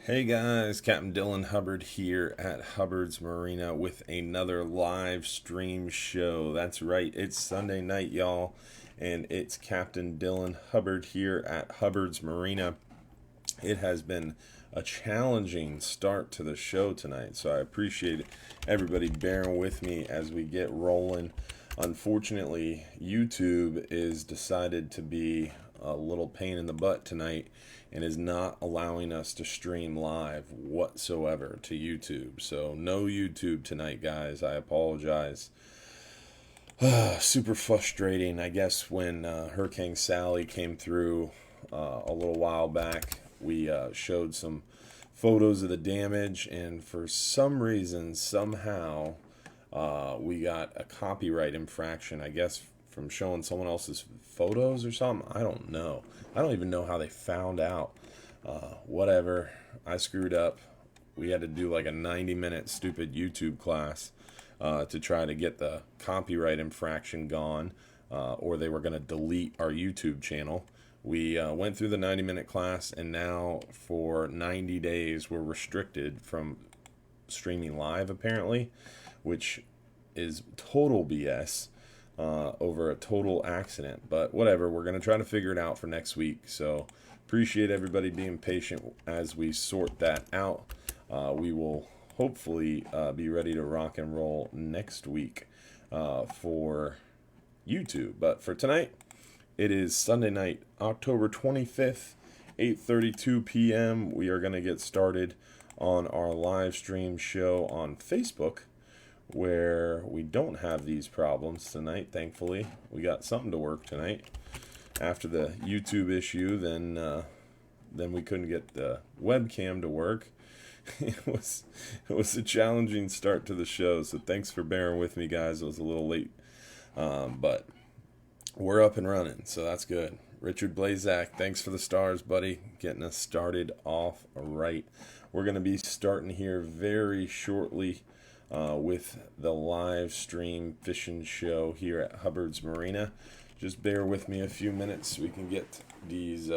Hey guys, Captain Dylan Hubbard here at Hubbard's Marina with another live stream show. That's right, it's Sunday night, y'all, and it's Captain Dylan Hubbard here at Hubbard's Marina. It has been a challenging start to the show tonight, so I appreciate everybody bearing with me as we get rolling. Unfortunately, YouTube is decided to be a little pain in the butt tonight and is not allowing us to stream live whatsoever to YouTube. So no YouTube tonight, guys. I apologize. Super frustrating. I guess when Hurricane Sally came through a little while back, we showed some photos of the damage, and for some reason, somehow, we got a copyright infraction, I guess, from showing someone else's photos or something. I don't know. I don't even know how they found out. Whatever. I screwed up. We had to do like a 90-minute stupid YouTube class to try to get the copyright infraction gone, or they were going to delete our YouTube channel. We went through the 90-minute class, and now for 90 days we're restricted from streaming live, apparently, which is total BS. Over a total accident, but whatever, we're going to try to figure it out for next week. So appreciate everybody being patient as we sort that out. We will hopefully be ready to rock and roll next week for YouTube. But for tonight, it is Sunday night, October 25th, 8:32 p.m. We are going to get started on our live stream show on Facebook, where we don't have these problems tonight. Thankfully, we got something to work tonight. After the YouTube issue, then we couldn't get the webcam to work. It was a challenging start to the show, so thanks for bearing with me, guys. It was a little late, but we're up and running, so that's good. Richard Blazak, thanks for the stars, buddy, getting us started off right. We're going to be starting here very shortly with the live stream fishing show here at Hubbard's Marina. Just bear with me a few minutes so we can get these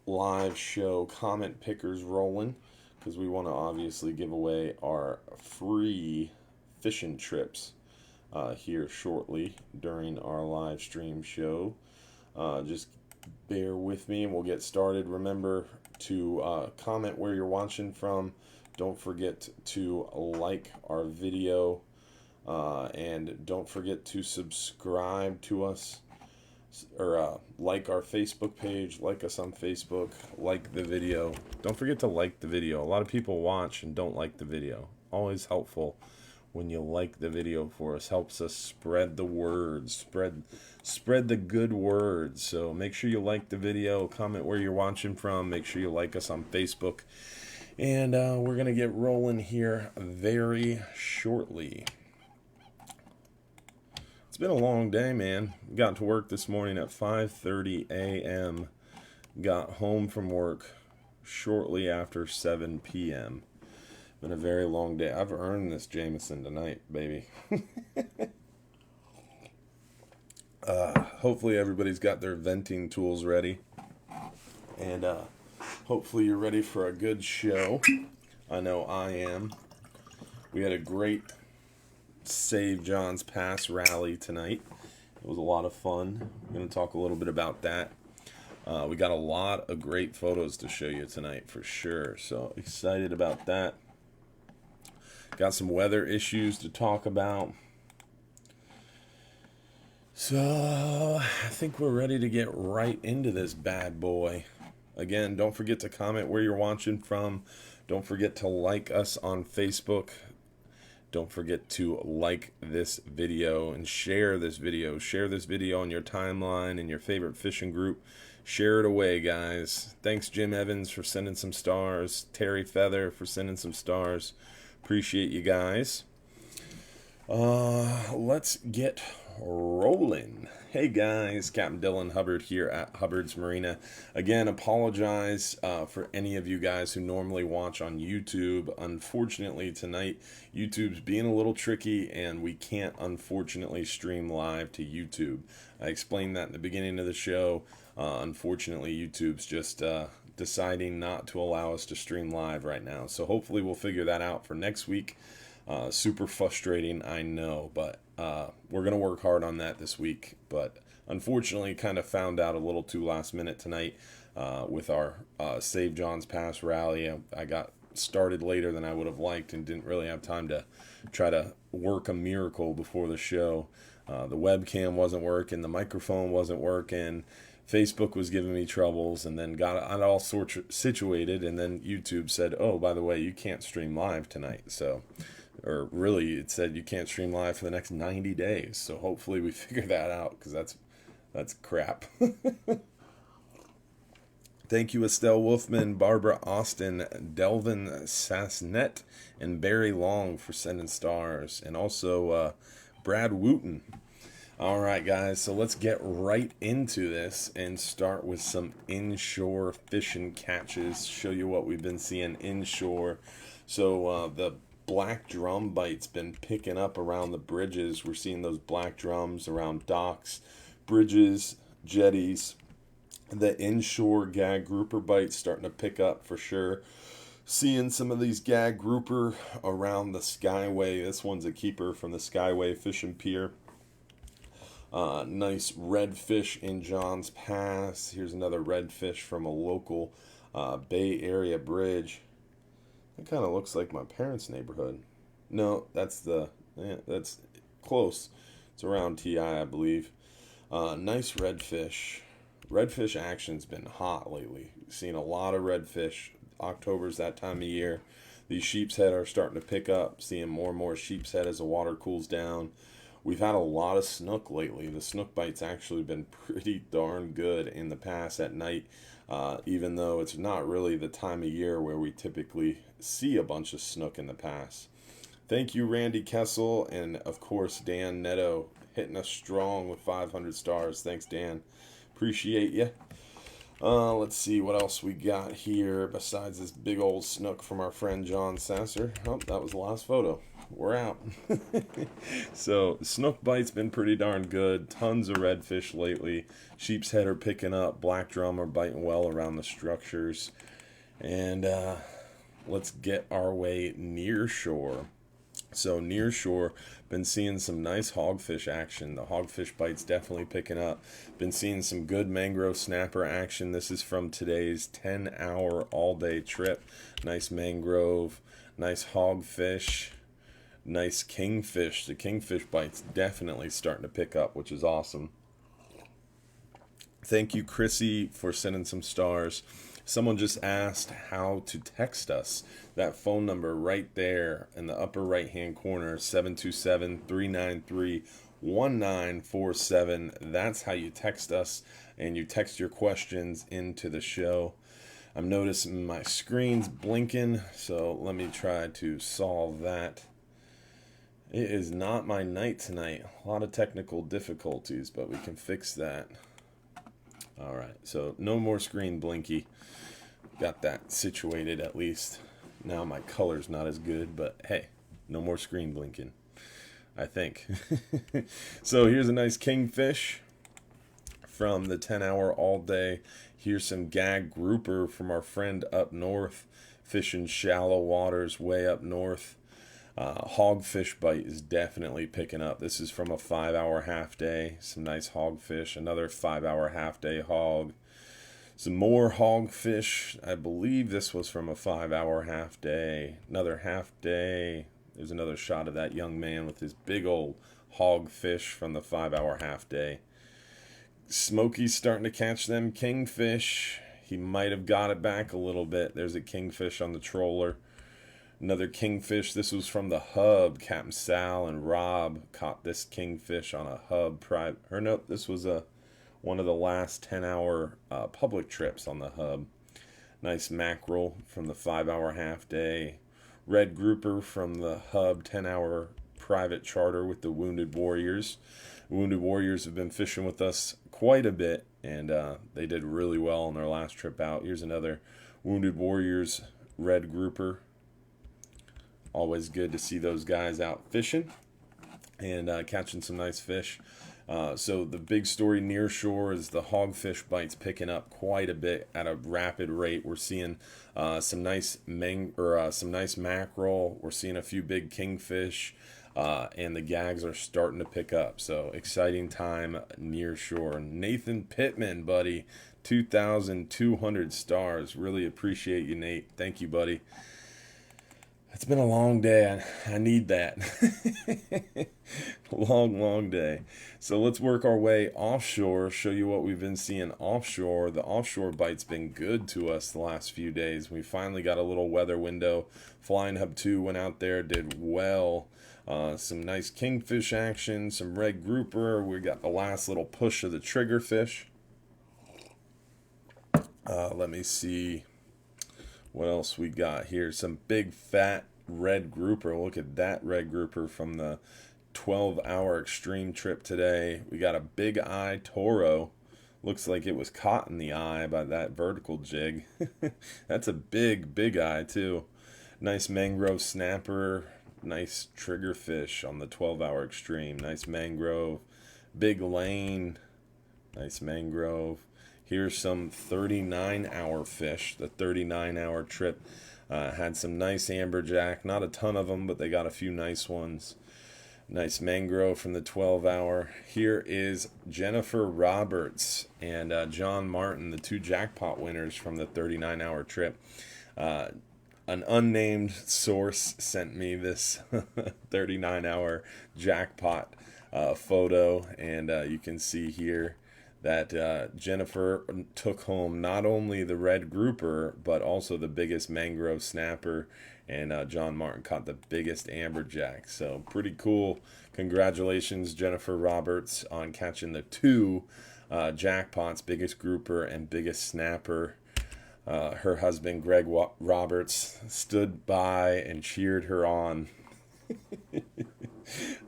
live show comment pickers rolling, because we want to obviously give away our free fishing trips here shortly during our live stream show. Just bear with me and we'll get started. Remember to comment where you're watching from. Don't forget to like our video, and don't forget to subscribe to us, or like our Facebook page, like us on Facebook, like the video. Don't forget to like the video. A lot of people watch and don't like the video. Always helpful when you like the video for us. Helps us spread the word, spread the good words. So make sure you like the video, comment where you're watching from, make sure you like us on Facebook. And we're going to get rolling here very shortly. It's been a long day, man. Got to work this morning at 5:30 a.m. Got home from work shortly after 7 p.m. Been a very long day. I've earned this Jameson tonight, baby. Hopefully everybody's got their venting tools ready. And hopefully you're ready for a good show. I know I am. We had a great Save Johns Pass rally tonight. It was a lot of fun. I'm going to talk a little bit about that. We got a lot of great photos to show you tonight for sure. So excited about that. Got some weather issues to talk about. So I think we're ready to get right into this bad boy. Again, don't forget to comment where you're watching from. Don't forget to like us on Facebook. Don't forget to like this video and share this video. Share this video on your timeline and your favorite fishing group. Share it away, guys. Thanks, Jim Evans, for sending some stars. Terry Feather for sending some stars. Appreciate you guys. Let's get rolling. Hey guys, Captain Dylan Hubbard here at Hubbard's Marina. Again, apologize for any of you guys who normally watch on YouTube. Unfortunately, tonight, YouTube's being a little tricky and we can't unfortunately stream live to YouTube. I explained that in the beginning of the show. Unfortunately, YouTube's just deciding not to allow us to stream live right now. So hopefully we'll figure that out for next week. Super frustrating, I know, but we're going to work hard on that this week. But unfortunately, kind of found out a little too last minute tonight with our Save Johns Pass rally. I got started later than I would have liked and didn't really have time to try to work a miracle before the show. The webcam wasn't working, the microphone wasn't working, Facebook was giving me troubles, and then got all sorts situated, and then YouTube said, oh, by the way, you can't stream live tonight. So, or really, it said you can't stream live for the next 90 days. So hopefully we figure that out, because that's crap. Thank you, Estelle Wolfman, Barbara Austin, Delvin Sassnet, and Barry Long for sending stars. And also Brad Wooten. All right, guys, so let's get right into this and start with some inshore fishing catches. Show you what we've been seeing inshore. So the black drum bite's been picking up around the bridges. We're seeing those black drums around docks, bridges, jetties. The inshore gag grouper bite's starting to pick up for sure. Seeing some of these gag grouper around the Skyway. This one's a keeper from the Skyway Fishing Pier. Nice redfish in Johns Pass. Here's another redfish from a local Bay Area bridge. It kind of looks like my parents' neighborhood. No, that's close. It's around TI, I believe. Nice redfish. Redfish action's been hot lately. Seen a lot of redfish. October's that time of year. These sheep's head are starting to pick up. Seeing more and more sheep's head as the water cools down. We've had a lot of snook lately. The snook bite's actually been pretty darn good in the past at night, even though it's not really the time of year where we typically see a bunch of snook in the past. Thank you, Randy Kessel, and of course Dan Netto hitting us strong with 500 stars. Thanks, Dan. Appreciate you. Let's see what else we got here besides this big old snook from our friend John Sasser. Oh, that was the last photo. We're out. So snook bite's been pretty darn good. Tons of redfish lately. Sheep's head are picking up. Black drum are biting well around the structures. And let's get our way near shore. So near shore, been seeing some nice hogfish action. The hogfish bite's definitely picking up. Been seeing some good mangrove snapper action. This is from today's 10-hour all-day trip. Nice mangrove, nice hogfish, nice kingfish. The kingfish bite's definitely starting to pick up, which is awesome. Thank you, Chrissy, for sending some stars. Someone just asked how to text us. That phone number right there in the upper right-hand corner, 727-393-1947. That's how you text us, and you text your questions into the show. I'm noticing my screen's blinking, so let me try to solve that. It is not my night tonight. A lot of technical difficulties, but we can fix that. All right, so no more screen blinky. Got that situated at least. Now my color's not as good, but hey, no more screen blinking, I think. So here's a nice kingfish from the 10-hour all day. Here's some gag grouper from our friend up north, fishing shallow waters way up north. Hogfish bite is definitely picking up. This is from a 5-hour half day. Some nice hogfish. Another 5-hour half day hog. Some more hogfish. I believe this was from a 5-hour half day. Another half day. There's another shot of that young man with his big old hogfish from the 5-hour half day. Smokey's starting to catch them kingfish. He might have got it back a little bit. There's a kingfish on the troller. Another kingfish. This was from the hub. Captain Sal and Rob caught this kingfish on a hub private. Or no, this was one of the last 10-hour public trips on the hub. Nice mackerel from the 5-hour half day. Red grouper from the hub 10-hour private charter with the Wounded Warriors. Wounded Warriors have been fishing with us quite a bit, and they did really well on their last trip out. Here's another Wounded Warriors red grouper. Always good to see those guys out fishing and catching some nice fish. So the big story near shore is the hogfish bites picking up quite a bit at a rapid rate. We're seeing some nice some nice mackerel. We're seeing a few big kingfish, and the gags are starting to pick up. So exciting time near shore. Nathan Pittman, buddy, 2,200 stars. Really appreciate you, Nate. Thank you, buddy. It's been a long day. I need that. Long day. So let's work our way offshore, show you what we've been seeing offshore. The offshore bite's been good to us the last few days. We finally got a little weather window. Flying Hub 2 went out there, did well. Some nice kingfish action, some red grouper. We got the last little push of the triggerfish. Let me see what else we got here. Some big fat red grouper. Look at that red grouper from the 12-hour extreme trip today. We got a big eye toro. Looks like it was caught in the eye by that vertical jig. That's a big eye too. Nice mangrove snapper. Nice triggerfish on the 12-hour extreme. Nice mangrove. Big lane. Nice mangrove. Here's some 39-hour fish. The 39-hour trip had some nice amberjack. Not a ton of them, but they got a few nice ones. Nice mangrove from the 12-hour. Here is Jennifer Roberts and John Martin, the two jackpot winners from the 39-hour trip. An unnamed source sent me this 39-hour jackpot photo, and you can see here that Jennifer took home not only the red grouper, but also the biggest mangrove snapper, and John Martin caught the biggest amberjack. So pretty cool. Congratulations, Jennifer Roberts, on catching the two jackpots, biggest grouper and biggest snapper. Her husband, Greg Roberts, stood by and cheered her on.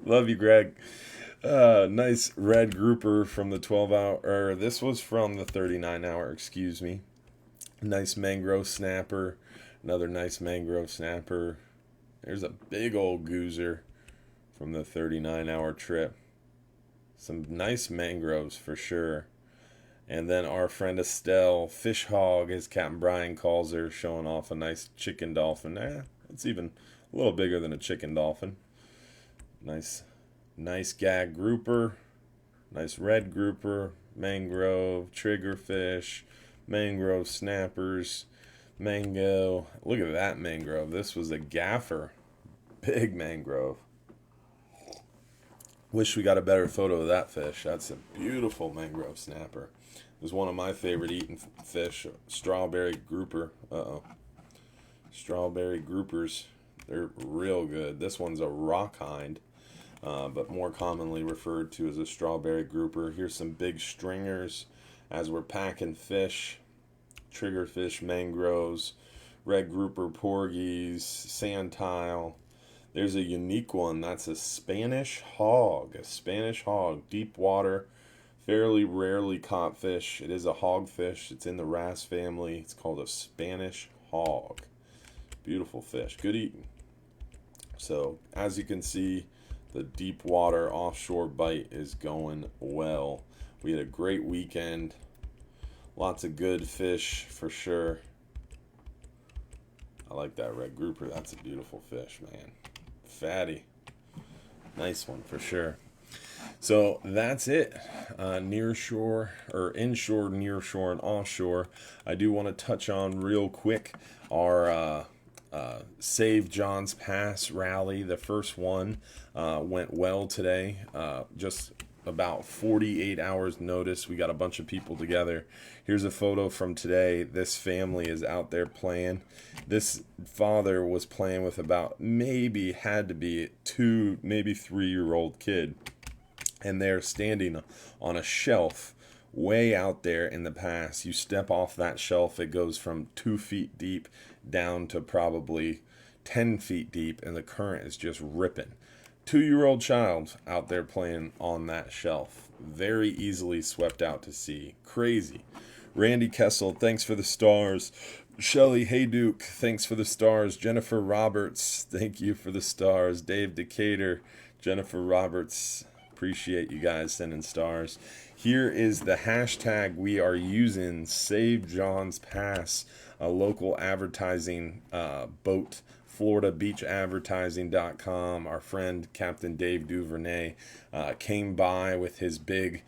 Love you, Greg. Nice red grouper from the 12-hour, this was from the 39-hour, excuse me. Nice mangrove snapper. Another nice mangrove snapper. There's a big old goozer from the 39-hour trip. Some nice mangroves for sure. And then our friend Estelle, fish hog, as Captain Brian calls her, showing off a nice chicken dolphin. It's even a little bigger than a chicken dolphin. Nice gag grouper, nice red grouper, mangrove, triggerfish, mangrove snappers, mango. Look at that mangrove. This was a gaffer. Big mangrove. Wish we got a better photo of that fish. That's a beautiful mangrove snapper. It was one of my favorite eating fish, strawberry grouper. Strawberry groupers. They're real good. This one's a rock hind. But more commonly referred to as a strawberry grouper. Here's some big stringers as we're packing fish, triggerfish, mangroves, red grouper, porgies, sand tile. There's a unique one. That's a Spanish hog. A Spanish hog, deep water, fairly rarely caught fish. It is a hogfish. It's in the wrasse family. It's called a Spanish hog. Beautiful fish. Good eating. So, as you can see, the deep water offshore bite is going well. We had a great weekend. Lots of good fish for sure. I like that red grouper. That's a beautiful fish, man. Fatty. Nice one for sure. So that's it. Near shore, or inshore, near shore, and offshore. I do want to touch on real quick our Save Johns Pass rally. The first one went well today. Just about 48 hours notice. We got a bunch of people together. Here's a photo from today. This family is out there playing. This father was playing with about had to be 2, maybe 3-year-old kid. And they're standing on a shelf way out there in the pass. You step off that shelf, it goes from 2 feet deep down to probably 10 feet deep, and the current is just ripping. 2-year-old child out there playing on that shelf. Very easily swept out to sea. Crazy. Randy Kessel, thanks for the stars. Shelly Hayduke, thanks for the stars. Jennifer Roberts, thank you for the stars. Dave Decatur, Jennifer Roberts, Appreciate you guys sending stars. Here is the hashtag we are using, Save Johns Pass, a local advertising boat, FloridaBeachAdvertising.com. Our friend Captain Dave Duvernay came by with his big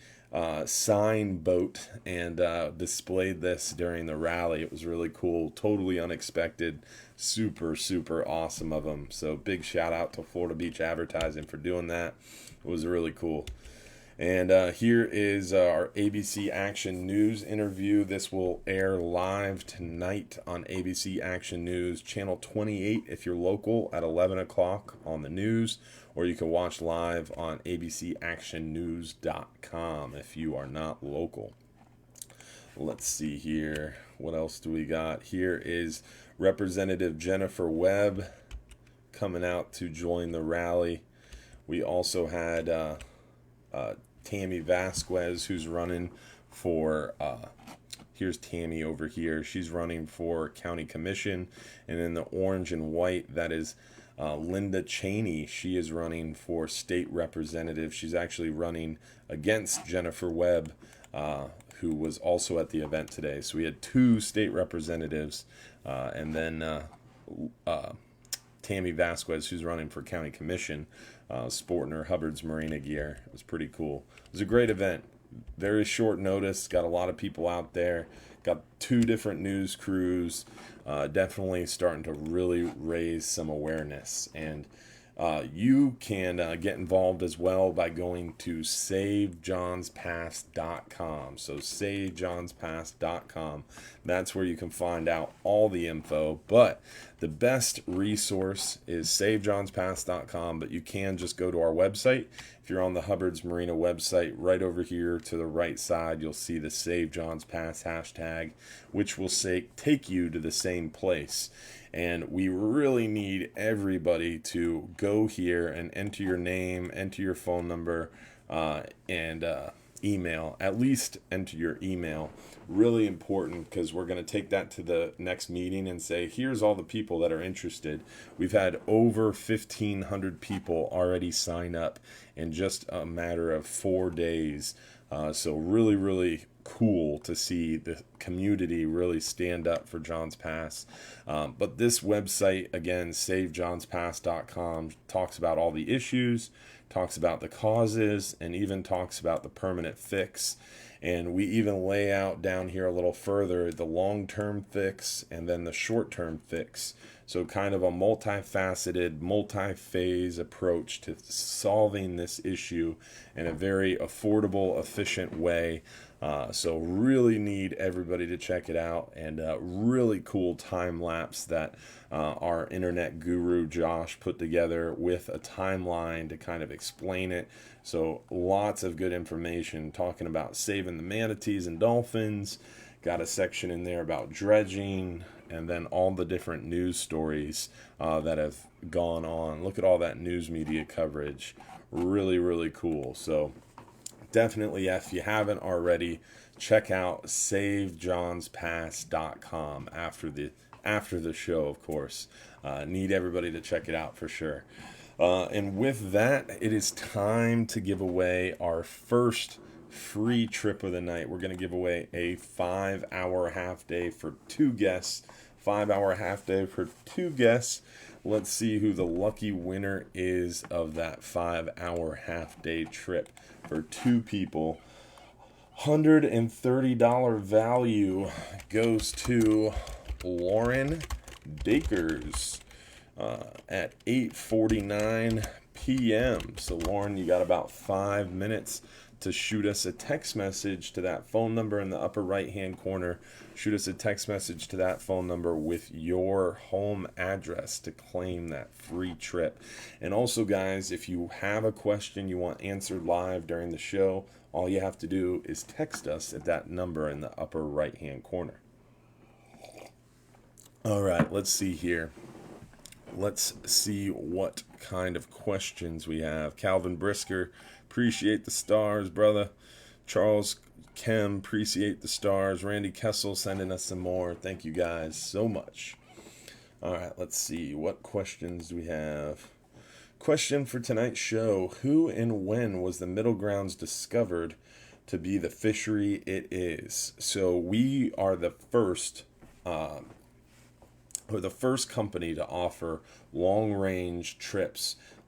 sign boat and displayed this during the rally. It was really cool, totally unexpected, super awesome of them. So big shout out to Florida Beach Advertising for doing that. It was really cool. And here is our ABC Action News interview. This will air live tonight on ABC Action News, Channel 28 if you're local, at 11 o'clock on the news, or you can watch live on abcactionnews.com if you are not local. Let's see here. What else do we got? Here is Representative Jennifer Webb coming out to join the rally. We also had Tammy Vasquez, who's running for, here's Tammy over here. She's running for county commission. And in the orange and white, that is Linda Cheney. She is running for state representative. She's actually running against Jennifer Webb, who was also at the event today. So we had two state representatives, and then Tammy Vasquez, who's running for county commission, sporting her Hubbard's Marina gear. It was pretty cool. It was a great event. Very short notice. Got a lot of people out there. Got two different news crews. Definitely starting to really raise some awareness. And you can get involved as well by going to SaveJohnsPass.com. So SaveJohnsPass.com. That's where you can find out all the info. But the best resource is SaveJohnsPass.com. But you can just go to our website. If you're on the Hubbard's Marina website, right over here to the right side, you'll see the Save Johns Pass hashtag, which will take you to the same place. And we really need everybody to go here and enter your name, enter your phone number, and email. At least enter your email. Really important, because we're going to take that to the next meeting and say, here's all the people that are interested. We've had over 1,500 people already sign up in just a matter of 4 days. So really cool to see the community really stand up for Johns Pass. But this website, again, SaveJohnsPass.com, talks about all the issues, talks about the causes, and even talks about the permanent fix. And we even lay out down here a little further the long-term fix and then the short-term fix. So kind of a multifaceted, multi-phase approach to solving this issue in a very affordable, efficient way. So really need everybody to check it out. And really cool time lapse that our internet guru Josh put together with a timeline to kind of explain it. So lots of good information talking about saving the manatees and dolphins. Got a section in there about dredging, and then all the different news stories that have gone on. Look at all that news media coverage. Really cool. So definitely, if you haven't already, check out SaveJohnsPass.com after the show, of course. Need everybody to check it out for sure. And with that, it is time to give away our first free trip of the night. We're going to give away a 5-hour half day for 2 guests. 5-hour half day for 2 guests. Let's see who the lucky winner is of that 5-hour half day trip for 2 people. $130 value goes to Lauren Dakers at 8:49 p.m. So Lauren, you got about 5 minutes to shoot us a text message to that phone number in the upper right hand corner. Shoot us a text message to that phone number with your home address to claim that free trip. And also, guys, if you have a question you want answered live during the show, all you have to do is text us at that number in the upper right hand corner. All right, let's see here. Let's see what kind of questions we have. Calvin Brisker, appreciate the stars, brother. Charles Kem, appreciate the stars. Randy Kessel sending us some more. Thank you guys so much. All right, let's see. What questions do we have? Question for tonight's show: who and when was the Middle Grounds discovered to be the fishery it is? So we are the first, we're the first company to offer long range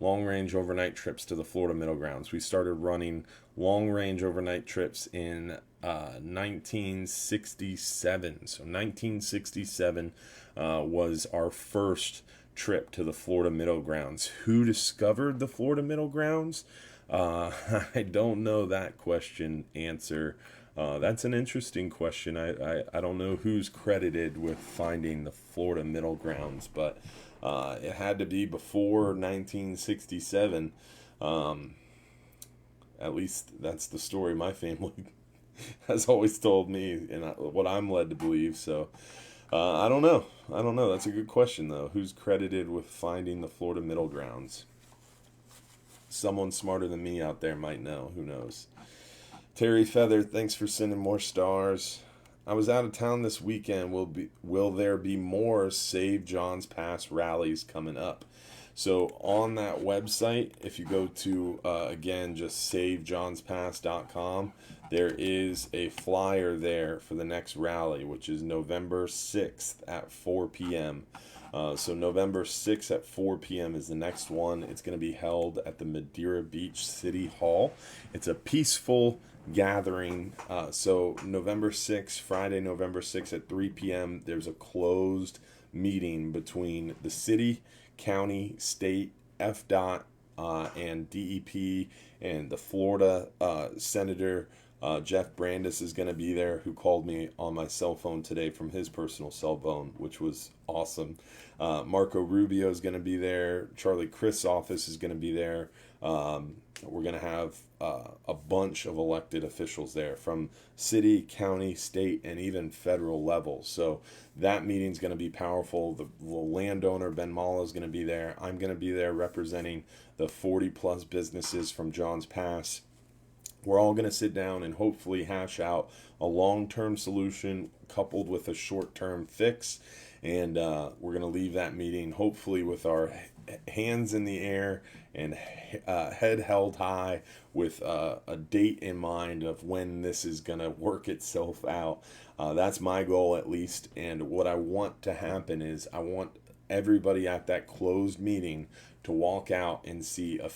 overnight trips to the Florida Middle Grounds. We started running long range overnight trips in 1967. So 1967 was our first trip to the Florida Middle Grounds. Who discovered the Florida Middle Grounds? I don't know that question answer. That's an interesting question. I don't know who's credited with finding the Florida Middle Grounds, but it had to be before 1967. At least that's the story my family has always told me, and what I'm led to believe. So I don't know. That's a good question, though. Who's credited with finding the Florida Middle Grounds? Someone smarter than me out there might know. Who knows? Terry Feather, thanks for sending more stars. I was out of town this weekend. Will there be more Save Johns Pass rallies coming up? So on that website, if you go to, again, just savejohnspass.com, there is a flyer there for the next rally, which is November 6th at 4 p.m. So November 6th at 4 p.m. is the next one. It's going to be held at the Madeira Beach City Hall. It's a peaceful gathering. So November 6th, Friday, November 6th at 3 p.m., there's a closed meeting between the city, county, state, FDOT, and DEP, and the Florida Senator Jeff Brandes is going to be there, who called me on my cell phone today from his personal cell phone, which was awesome. Marco Rubio is going to be there. Charlie Crist's office is going to be there. We're going to have a bunch of elected officials there from city, county, state, and even federal levels. So that meeting's going to be powerful. The landowner, Ben Mala, is going to be there. I'm going to be there representing the 40-plus businesses from Johns Pass. We're all going to sit down and hopefully hash out a long-term solution coupled with a short-term fix. And we're going to leave that meeting hopefully with our hands in the air and head held high with a date in mind of when this is going to work itself out. That's my goal, at least. And what I want to happen is I want everybody at that closed meeting to walk out and see a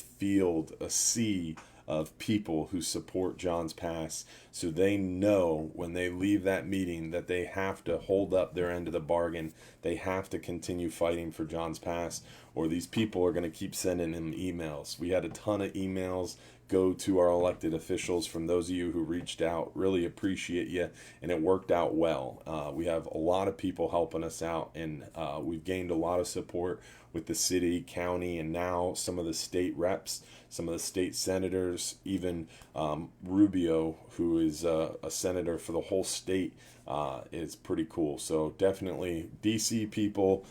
sea of people who support Johns Pass, so they know when they leave that meeting that they have to hold up their end of the bargain. They have to continue fighting for Johns Pass, or these people are going to keep sending them emails. We had a ton of emails go to our elected officials from those of you who reached out. Really appreciate you, and it worked out well. We have a lot of people helping us out, and we've gained a lot of support with the city, county, and now some of the state reps, some of the state senators, even Rubio, who is a senator for the whole state, is pretty cool. So definitely DC people,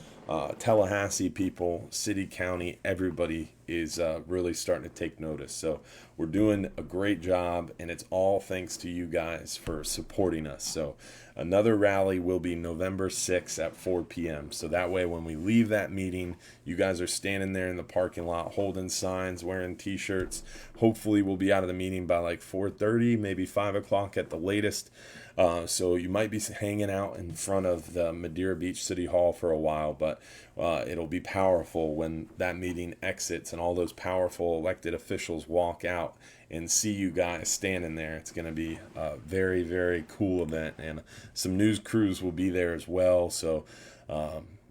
Tallahassee people, city, county, everybody is really starting to take notice. So we're doing a great job, and it's all thanks to you guys for supporting us. So another rally will be November 6th at 4 p.m. So that way when we leave that meeting, you guys are standing there in the parking lot holding signs, wearing t-shirts. Hopefully we'll be out of the meeting by like 4:30, maybe 5 o'clock at the latest. So you might be hanging out in front of the Madeira Beach City Hall for a while, but it'll be powerful when that meeting exits and all those powerful elected officials walk out and see you guys standing there. It's going to be a very, very cool event, and some news crews will be there as well. So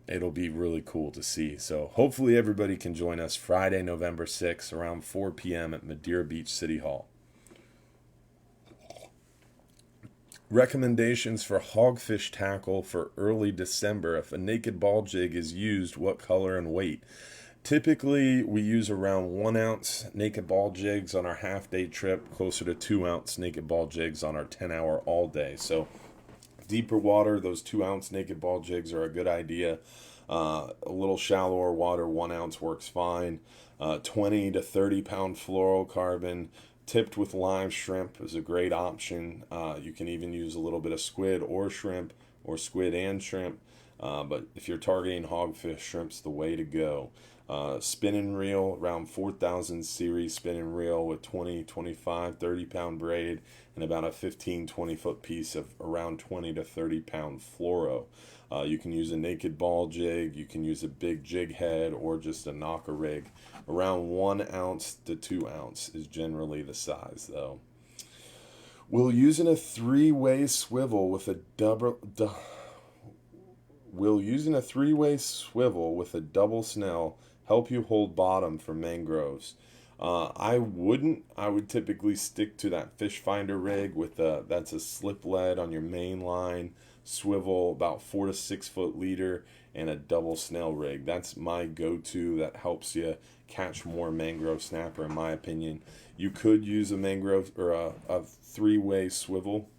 it'll be really cool to see. So hopefully everybody can join us Friday, November 6th around 4 p.m. at Madeira Beach City Hall. Recommendations for hogfish tackle for early December. If a naked ball jig is used, what color and weight? Typically, we use around 1 ounce naked ball jigs on our half-day trip, closer to 2 ounce naked ball jigs on our 10-hour all-day. So deeper water, those 2 ounce naked ball jigs are a good idea. A little shallower water, 1 ounce works fine. 20 to 30 pound fluorocarbon tipped with live shrimp is a great option. You can even use a little bit of squid or shrimp, or squid and shrimp. But if you're targeting hogfish, shrimp's the way to go. Spinning reel, around 4000 series spinning reel with 20, 25, 30 pound braid and about a 15, 20 foot piece of around 20 to 30 pound fluoro. You can use a naked ball jig, you can use a big jig head, or just a knocker rig. Around 1 ounce to 2 ounce is generally the size, though. Will using a three-way swivel with a double snell help you hold bottom for mangroves? I wouldn't. I would typically stick to that fish finder rig with that's a slip lead on your main line, swivel about 4 to 6 foot leader, and a double snell rig. That's my go-to. That helps you catch more mangrove snapper, in my opinion. You could use a mangrove or a three-way swivel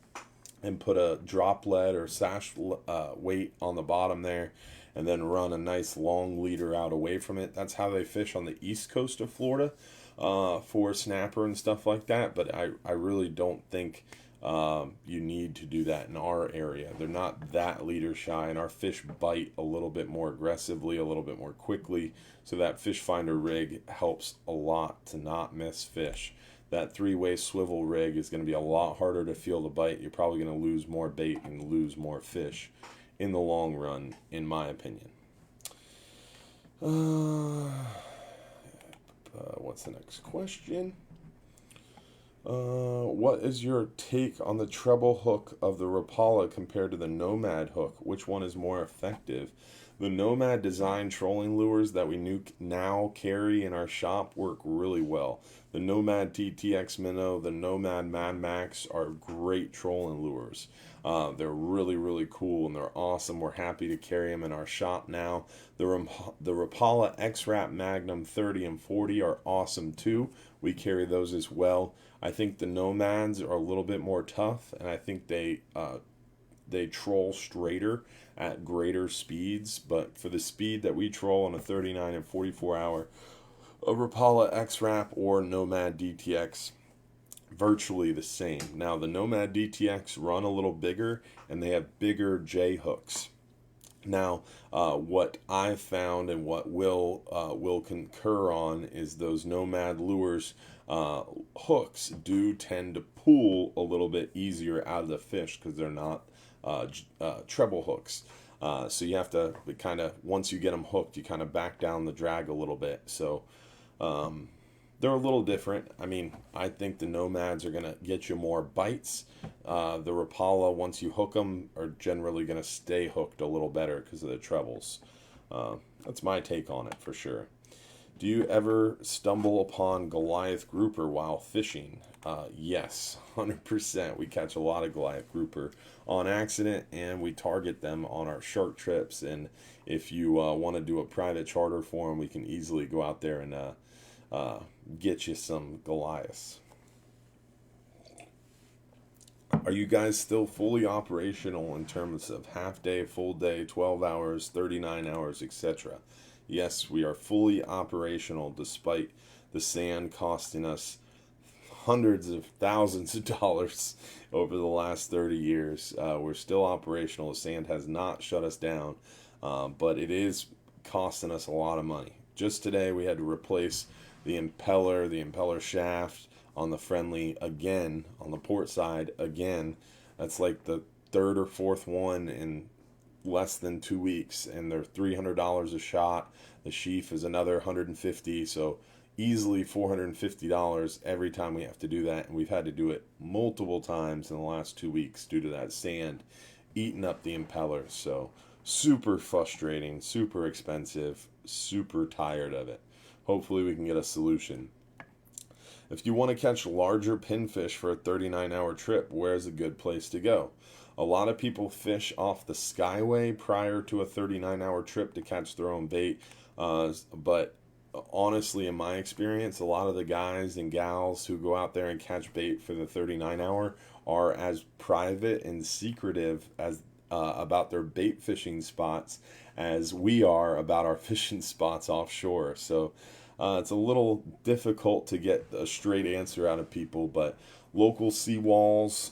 and put a drop lead or sash weight on the bottom there, and then run a nice long leader out away from it. That's how they fish on the east coast of Florida for snapper and stuff like that. But I really don't think you need to do that in our area. They're not that leader shy, and our fish bite a little bit more aggressively, a little bit more quickly. So that fish finder rig helps a lot to not miss fish. That three-way swivel rig is going to be a lot harder to feel the bite. You're probably going to lose more bait and lose more fish in the long run, in my opinion. What's the next question? What is your take on the treble hook of the Ropala compared to the Nomad hook? Which one is more effective? The Nomad design trolling lures that we now carry in our shop work really well. The Nomad TTX Minnow, the Nomad Mad Max are great trolling lures. They're really, really cool and they're awesome. We're happy to carry them in our shop now. The Ropala X-Wrap Magnum 30 and 40 are awesome too. We carry those as well. I think the Nomads are a little bit more tough, and I think they troll straighter at greater speeds. But for the speed that we troll on a 39 and 44 hour, a Ropala X-Wrap or Nomad DTX, virtually the same. Now the Nomad DTX run a little bigger and they have bigger J hooks. Now, what I've found and what will concur on is those Nomad lures hooks do tend to pull a little bit easier out of the fish because they're not treble hooks. So you have to kind of, once you get them hooked, you kind of back down the drag a little bit. So they're a little different. I mean, I think the Nomads are going to get you more bites. The Ropala, once you hook them, are generally going to stay hooked a little better because of the trebles. That's my take on it for sure. Do you ever stumble upon Goliath Grouper while fishing? Yes, 100%. We catch a lot of Goliath Grouper on accident, and we target them on our shark trips. And if you want to do a private charter for them, we can easily go out there and get you some Goliaths. Are you guys still fully operational in terms of half day, full day, 12 hours, 39 hours, etc.? Yes, we are fully operational despite the sand costing us hundreds of thousands of dollars over the last 30 years. We're still operational. The sand has not shut us down, but it is costing us a lot of money. Just today we had to replace the impeller shaft on the Friendly again, on the port side again. That's like the third or fourth one in less than 2 weeks, and they're $300 a shot. The sheaf is another $150, so easily $450 every time we have to do that, and we've had to do it multiple times in the last 2 weeks due to that sand eating up the impellers. So super frustrating, super expensive, super tired of it. Hopefully we can get a solution. If you want to catch larger pinfish for a 39-hour trip, where's a good place to go? A lot of people fish off the Skyway prior to a 39-hour trip to catch their own bait. But honestly, in my experience, a lot of the guys and gals who go out there and catch bait for the 39-hour are as private and secretive as about their bait fishing spots as we are about our fishing spots offshore. So it's a little difficult to get a straight answer out of people, but local seawalls,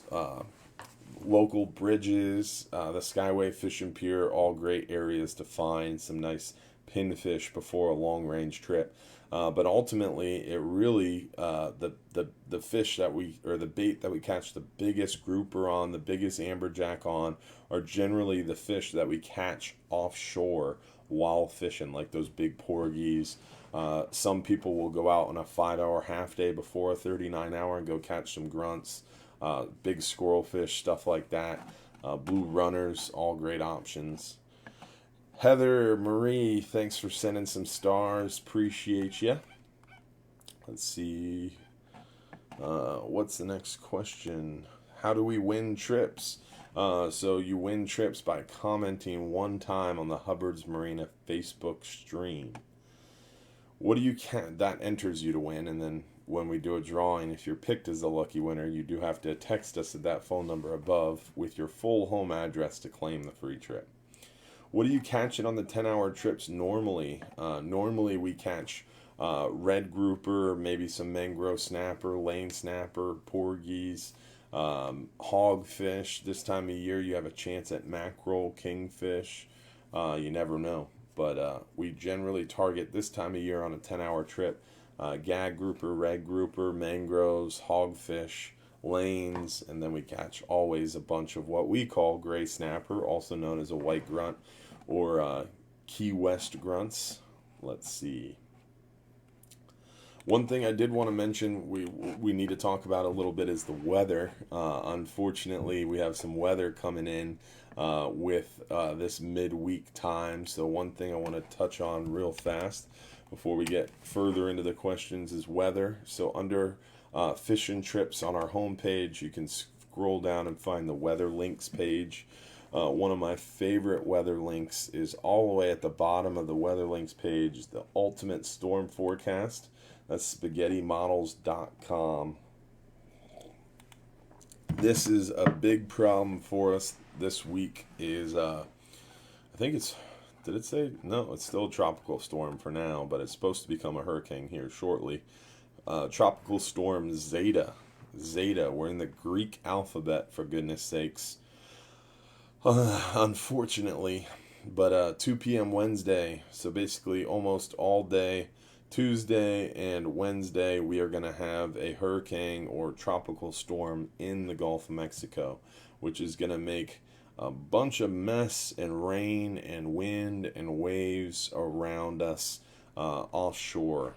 local bridges, the Skyway Fishing Pier, all great areas to find some nice pinfish before a long range trip. But ultimately, it really the fish that we, or the bait that we catch the biggest grouper on, the biggest amberjack on, are generally the fish that we catch offshore while fishing, like those big porgies. Some people will go out on a 5-hour half day before a 39-hour and go catch some grunts, big squirrelfish, stuff like that. Blue runners, all great options. Heather Marie, thanks for sending some stars. Appreciate you. Let's see. What's the next question? How do we win trips? So you win trips by commenting one time on the Hubbard's Marina Facebook stream. What do you that enters you to win, and then when we do a drawing, if you're picked as the lucky winner, you do have to text us at that phone number above with your full home address to claim the free trip. What are you catching on the 10-hour trips normally? Normally we catch red grouper, maybe some mangrove snapper, lane snapper, porgies, hogfish. This time of year you have a chance at mackerel, kingfish. You never know. But we generally target this time of year on a 10-hour trip gag grouper, red grouper, mangroves, hogfish, lanes, and then we catch always a bunch of what we call gray snapper, also known as a white grunt, or Key West grunts. Let's see. One thing I did want to mention we need to talk about a little bit is the weather. Unfortunately, we have some weather coming in with this midweek time. So one thing I want to touch on real fast before we get further into the questions is weather. So under fishing trips on our homepage, you can scroll down and find the weather links page. One of my favorite weather links is all the way at the bottom of the weather links page, the ultimate storm forecast. That's spaghettimodels.com. This is a big problem for us this week is, I think it's, did it say? No, it's still a tropical storm for now, but it's supposed to become a hurricane here shortly. Tropical storm Zeta. Zeta, we're in the Greek alphabet, for goodness sakes. Unfortunately, but 2 p.m. Wednesday, so basically almost all day, Tuesday and Wednesday, we are going to have a hurricane or tropical storm in the Gulf of Mexico, which is going to make a bunch of mess and rain and wind and waves around us offshore.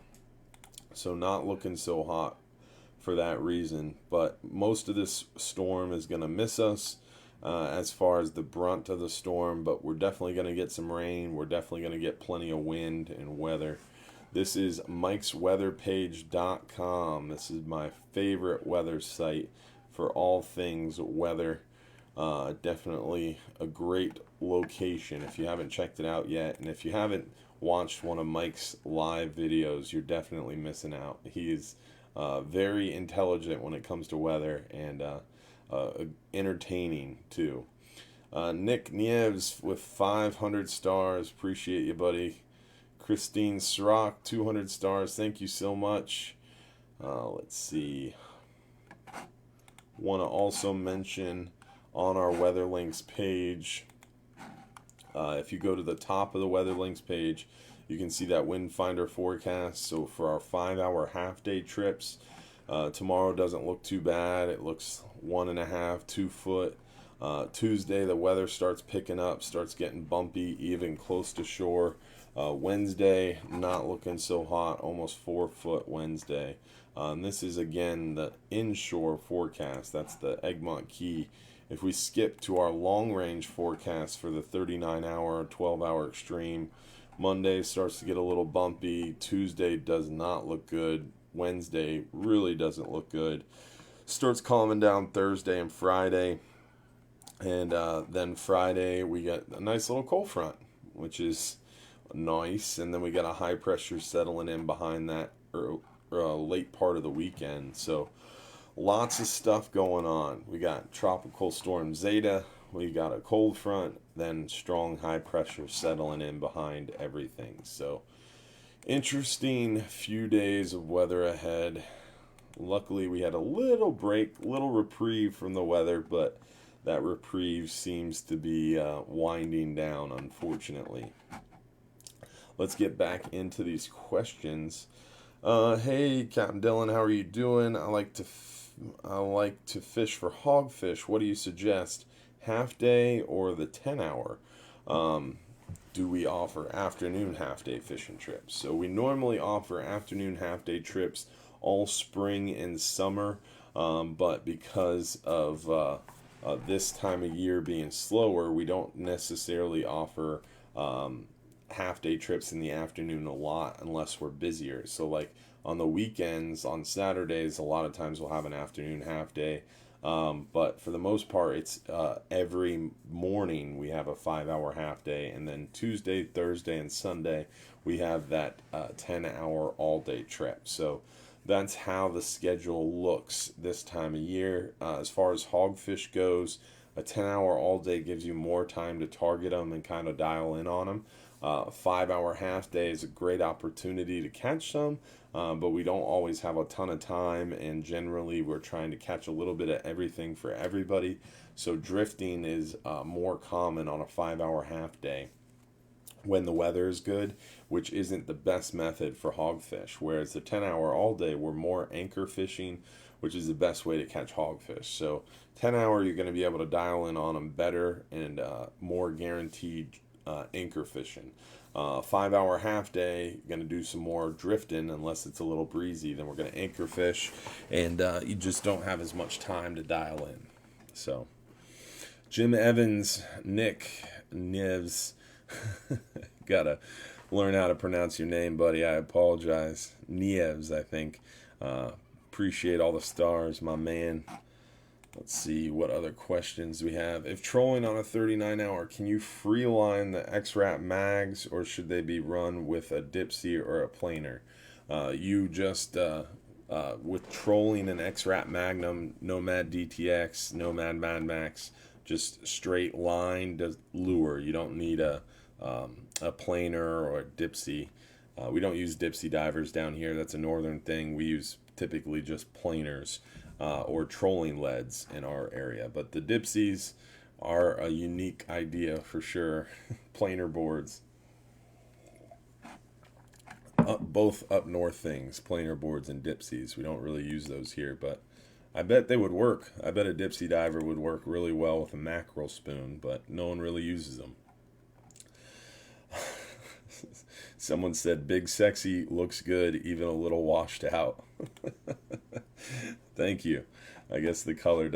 So not looking so hot for that reason, but most of this storm is going to miss us. As far as the brunt of the storm, but we're definitely going to get some rain. We're definitely going to get plenty of wind and weather. This is mikesweatherpage.com. This is my favorite weather site for all things weather. Definitely a great location if you haven't checked it out yet. And if you haven't watched one of Mike's live videos, you're definitely missing out. He is very intelligent when it comes to weather, and entertaining too. Nick Nieves with 500 stars. Appreciate you, buddy. Christine Srock, 200 stars. Thank you so much. Let's see. Want to also mention on our Weather Links page, if you go to the top of the Weather Links page, you can see that wind finder forecast. So for our 5-hour half day trips, tomorrow doesn't look too bad. It looks 1.5, 2 foot. Tuesday, the weather starts picking up, starts getting bumpy, even close to shore. Wednesday, not looking so hot, almost 4 foot Wednesday. And this is again the inshore forecast. That's the Egmont Key. If we skip to our long range forecast for the 39-hour, 12-hour extreme, Monday starts to get a little bumpy. Tuesday does not look good. Wednesday really doesn't look good. Starts calming down Thursday and Friday. And then Friday we get a nice little cold front, which is nice. And then we got a high pressure settling in behind that late part of the weekend. So lots of stuff going on. We got tropical storm Zeta. We got a cold front. Then strong high pressure settling in behind everything. So interesting few days of weather ahead. Luckily, we had a little break, little reprieve from the weather, but that reprieve seems to be winding down, unfortunately. Let's get back into these questions. Hey, Captain Dylan, how are you doing? I like to fish for hogfish. What do you suggest? Half day or the 10-hour? Do we offer afternoon half-day fishing trips? So we normally offer afternoon half-day trips all spring and summer, but because of this time of year being slower, we don't necessarily offer half-day trips in the afternoon a lot unless we're busier. So like on the weekends, on Saturdays, a lot of times we'll have an afternoon half-day. But for the most part, it's every morning we have a 5-hour half day, and then Tuesday, Thursday, and Sunday we have that 10-hour all-day trip. So that's how the schedule looks this time of year. As far as hogfish goes, a 10-hour all-day gives you more time to target them and kind of dial in on them. 5-hour half day is a great opportunity to catch some, but we don't always have a ton of time, and generally we're trying to catch a little bit of everything for everybody. So drifting is more common on a 5-hour half day when the weather is good, which isn't the best method for hogfish. Whereas the 10-hour all day, we're more anchor fishing, which is the best way to catch hogfish. So 10-hour, you're going to be able to dial in on them better and more guaranteed anchor fishing. 5-hour half day, you're going to do some more drifting unless it's a little breezy. Then we're going to anchor fish, and you just don't have as much time to dial in. So Jim Evans, Nick Neves, gotta learn how to pronounce your name, buddy. I apologize. Neves, I think. Appreciate all the stars, my man. Let's see what other questions we have. If trolling on a 39-hour, can you freeline the X-Wrap mags, or should they be run with a Dipsy or a planer? You just, with trolling an X-Wrap Magnum, Nomad DTX, Nomad Mad Max, just straight line to lure. You don't need a planer or a Dipsy. We don't use Dipsy divers down here. That's a northern thing. We use typically just planers. Or trolling leads in our area. But the Dipsies are a unique idea for sure. Planer boards. Both up north things, planer boards and Dipsies. We don't really use those here, but I bet they would work. I bet a Dipsy diver would work really well with a mackerel spoon, but no one really uses them. Someone said, Big Sexy looks good, even a little washed out. Thank you. I guess the color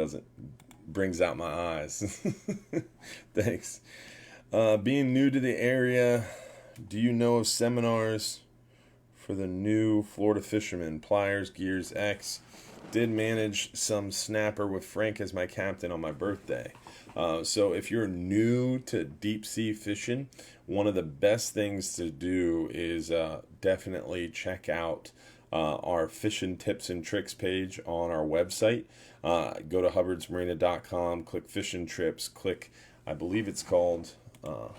brings out my eyes. Thanks. Being new to the area, do you know of seminars for the new Florida fishermen? Pliers, Gears X. Did manage some snapper with Frank as my captain on my birthday. So if you're new to deep sea fishing, one of the best things to do is definitely check out our fishing tips and tricks page on our website. Go to hubbardsmarina.com, click fishing trips, click, I believe it's called, I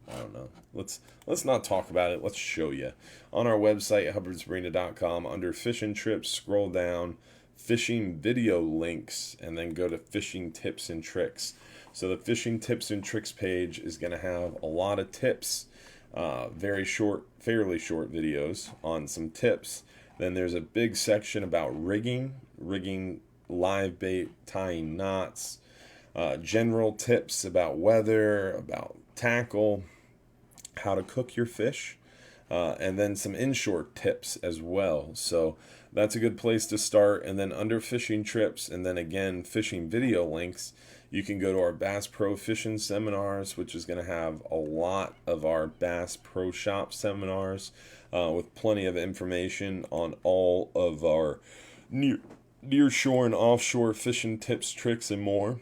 don't know. Let's not talk about it. Let's show you. On our website, hubbardsmarina.com, under fishing trips, scroll down, fishing video links, and then go to fishing tips and tricks. So the fishing tips and tricks page is going to have a lot of tips, very short, fairly short videos on some tips. Then there's a big section about rigging live bait, tying knots, general tips about weather, about tackle, how to cook your fish, and then some inshore tips as well. So that's a good place to start. And then under fishing trips, and then again fishing video links, you can go to our Bass Pro Fishing Seminars, which is going to have a lot of our Bass Pro Shop seminars with plenty of information on all of our near shore and offshore fishing tips, tricks, and more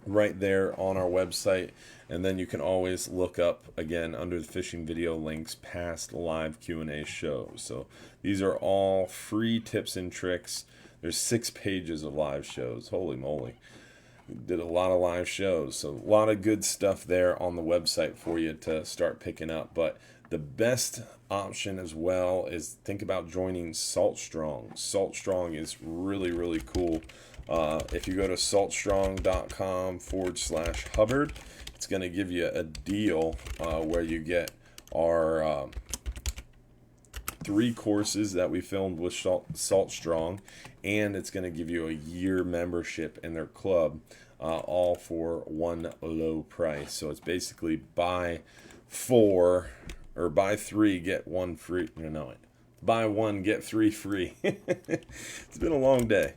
right there on our website. And then you can always look up, again, under the fishing video links, past live Q&A shows. So these are all free tips and tricks. There's 6 pages of live shows. Holy moly. We did a lot of live shows. So a lot of good stuff there on the website for you to start picking up. But the best option as well is think about joining Salt Strong. Salt Strong is really, really cool. If you go to saltstrong.com/Hubbard, it's going to give you a deal where you get our 3 courses that we filmed with Salt Strong, and it's going to give you a year membership in their club, all for one low price. So it's basically buy 4 or buy 3 get 1 free. Buy 1 get 3 free. It's been a long day.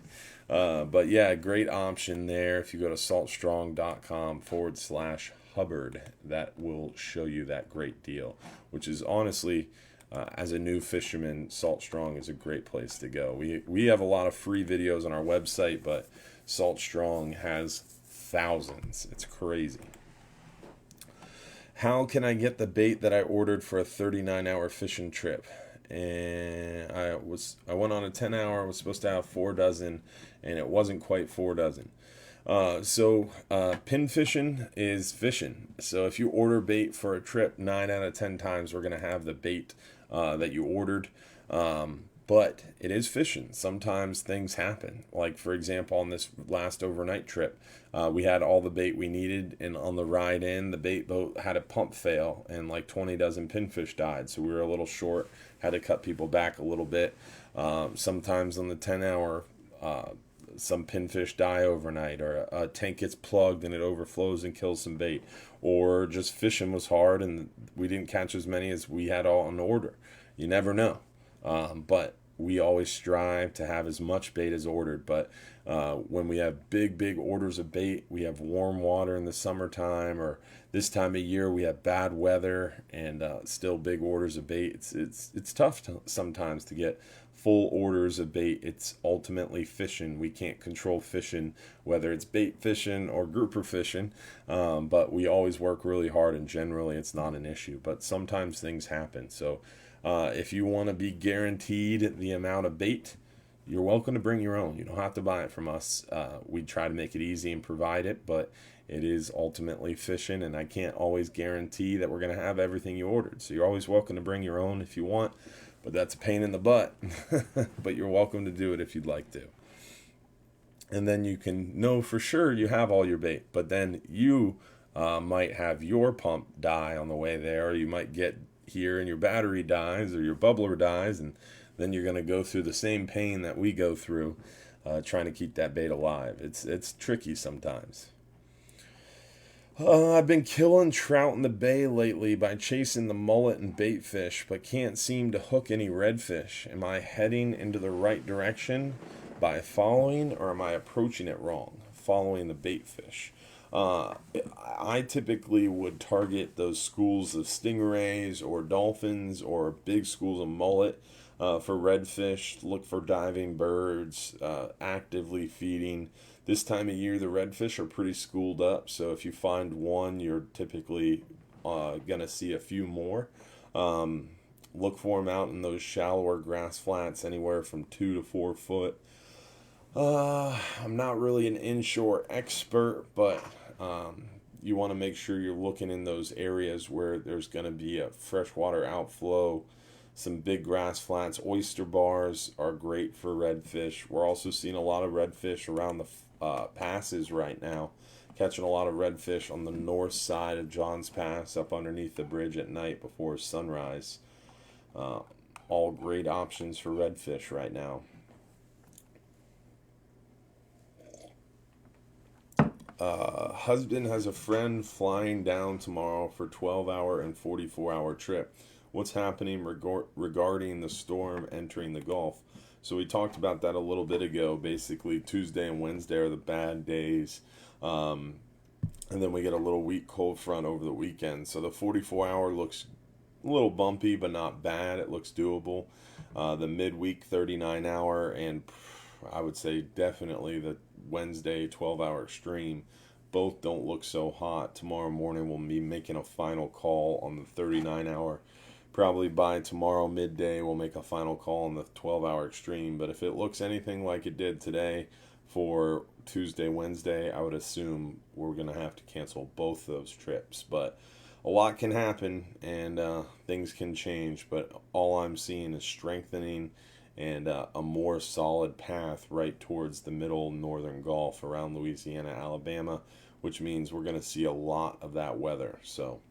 But yeah, great option there. If you go to saltstrong.com/Hubbard, that will show you that great deal, which is honestly, as a new fisherman, Salt Strong is a great place to go. We have a lot of free videos on our website, but Salt Strong has thousands. It's crazy. How can I get the bait that I ordered for a 39-hour fishing trip? And I went on a 10-hour. I was supposed to have 4 dozen, and it wasn't quite 4 dozen. So pin fishing is fishing. So if you order bait for a trip, 9 out of 10 times we're going to have the bait that you ordered. But it is fishing. Sometimes things happen. Like, for example, on this last overnight trip, we had all the bait we needed, and on the ride in, the bait boat had a pump fail, and like 20 dozen pinfish died. So we were a little short, had to cut people back a little bit. Sometimes on the 10-hour, some pinfish die overnight, or a tank gets plugged and it overflows and kills some bait, or just fishing was hard and we didn't catch as many as we had all on order. You never know. But we always strive to have as much bait as ordered. But when we have big orders of bait, we have warm water in the summertime, or this time of year we have bad weather and still big orders of bait. It's tough sometimes to get full orders of bait. It's ultimately fishing. We can't control fishing, whether it's bait fishing or grouper fishing, but we always work really hard, and generally it's not an issue. But sometimes things happen. So if you want to be guaranteed the amount of bait, you're welcome to bring your own. You don't have to buy it from us. We try to make it easy and provide it, but it is ultimately fishing, and I can't always guarantee that we're going to have everything you ordered. So you're always welcome to bring your own if you want, but that's a pain in the butt. But you're welcome to do it if you'd like to. And then you can know for sure you have all your bait, but then you might have your pump die on the way there, or you might get here and your battery dies or your bubbler dies, and then you're going to go through the same pain that we go through trying to keep that bait alive. It's tricky sometimes. I've been killing trout in the bay lately by chasing the mullet and bait fish, but can't seem to hook any redfish. Am I heading into the right direction by following, or am I approaching it wrong, following the bait fish? I typically would target those schools of stingrays or dolphins or big schools of mullet for redfish. Look for diving birds, actively feeding. This time of year, the redfish are pretty schooled up, so if you find one, you're typically going to see a few more. Look for them out in those shallower grass flats, anywhere from 2 to 4 foot. I'm not really an inshore expert, but you want to make sure you're looking in those areas where there's going to be a freshwater outflow, some big grass flats. Oyster bars are great for redfish. We're also seeing a lot of redfish around the passes right now, catching a lot of redfish on the north side of Johns Pass, up underneath the bridge at night before sunrise. All great options for redfish right now. Husband has a friend flying down tomorrow for 12-hour and 44-hour trip. What's happening regarding the storm entering the Gulf? So we talked about that a little bit ago. Basically, Tuesday and Wednesday are the bad days. And then we get a little weak cold front over the weekend. So the 44-hour looks a little bumpy, but not bad. It looks doable. The midweek 39-hour, and I would say definitely the Wednesday 12-hour extreme, both don't look so hot. Tomorrow morning we'll be making a final call on the 39-hour. Probably by tomorrow midday we'll make a final call on the 12-hour extreme. But if it looks anything like it did today for Tuesday, Wednesday, I would assume we're going to have to cancel both those trips. But a lot can happen, and things can change. But all I'm seeing is strengthening and a more solid path right towards the middle northern Gulf around Louisiana, Alabama, which means we're going to see a lot of that weather. So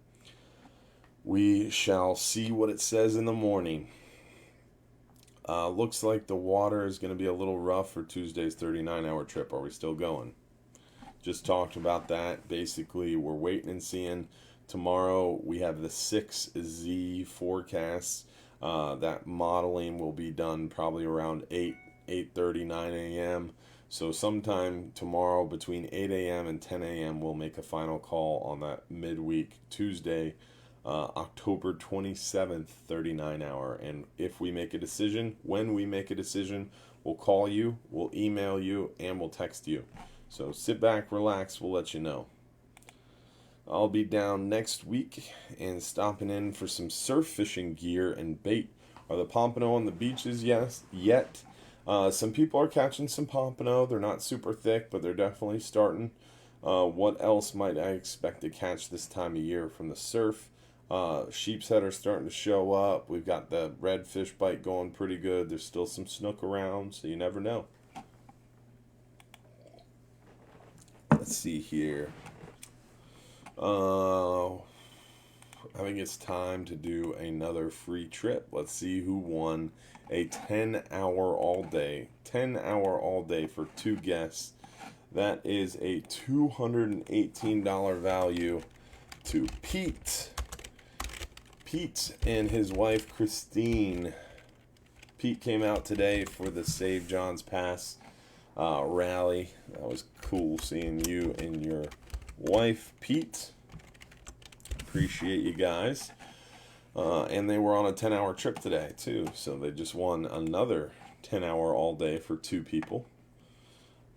we shall see what it says in the morning. Looks like the water is going to be a little rough for Tuesday's 39-hour trip. Are we still going? Just talked about that. Basically, we're waiting and seeing. Tomorrow we have the 6Z forecasts. That modeling will be done probably around 8:30, 9 a.m. So sometime tomorrow between 8 a.m. and 10 a.m. we'll make a final call on that midweek Tuesday, October 27th, 39-hour. And if we make a decision, when we make a decision, we'll call you, we'll email you, and we'll text you. So sit back, relax, we'll let you know. I'll be down next week and stopping in for some surf fishing gear and bait. Are the pompano on the beaches? Yes, yet. Some people are catching some pompano. They're not super thick, but they're definitely starting. What else might I expect to catch this time of year from the surf? Sheep's head are starting to show up. We've got the redfish bite going pretty good. There's still some snook around, so you never know. Let's see here. I think it's time to do another free trip. Let's see who won a 10-hour all day for 2 guests. That is a $218 value to Pete and his wife Christine. Pete came out today for the Save Johns Pass rally. That was cool seeing you and your wife, Pete. Appreciate you guys. And they were on a 10-hour trip today, too. So they just won another 10-hour all day for 2 people.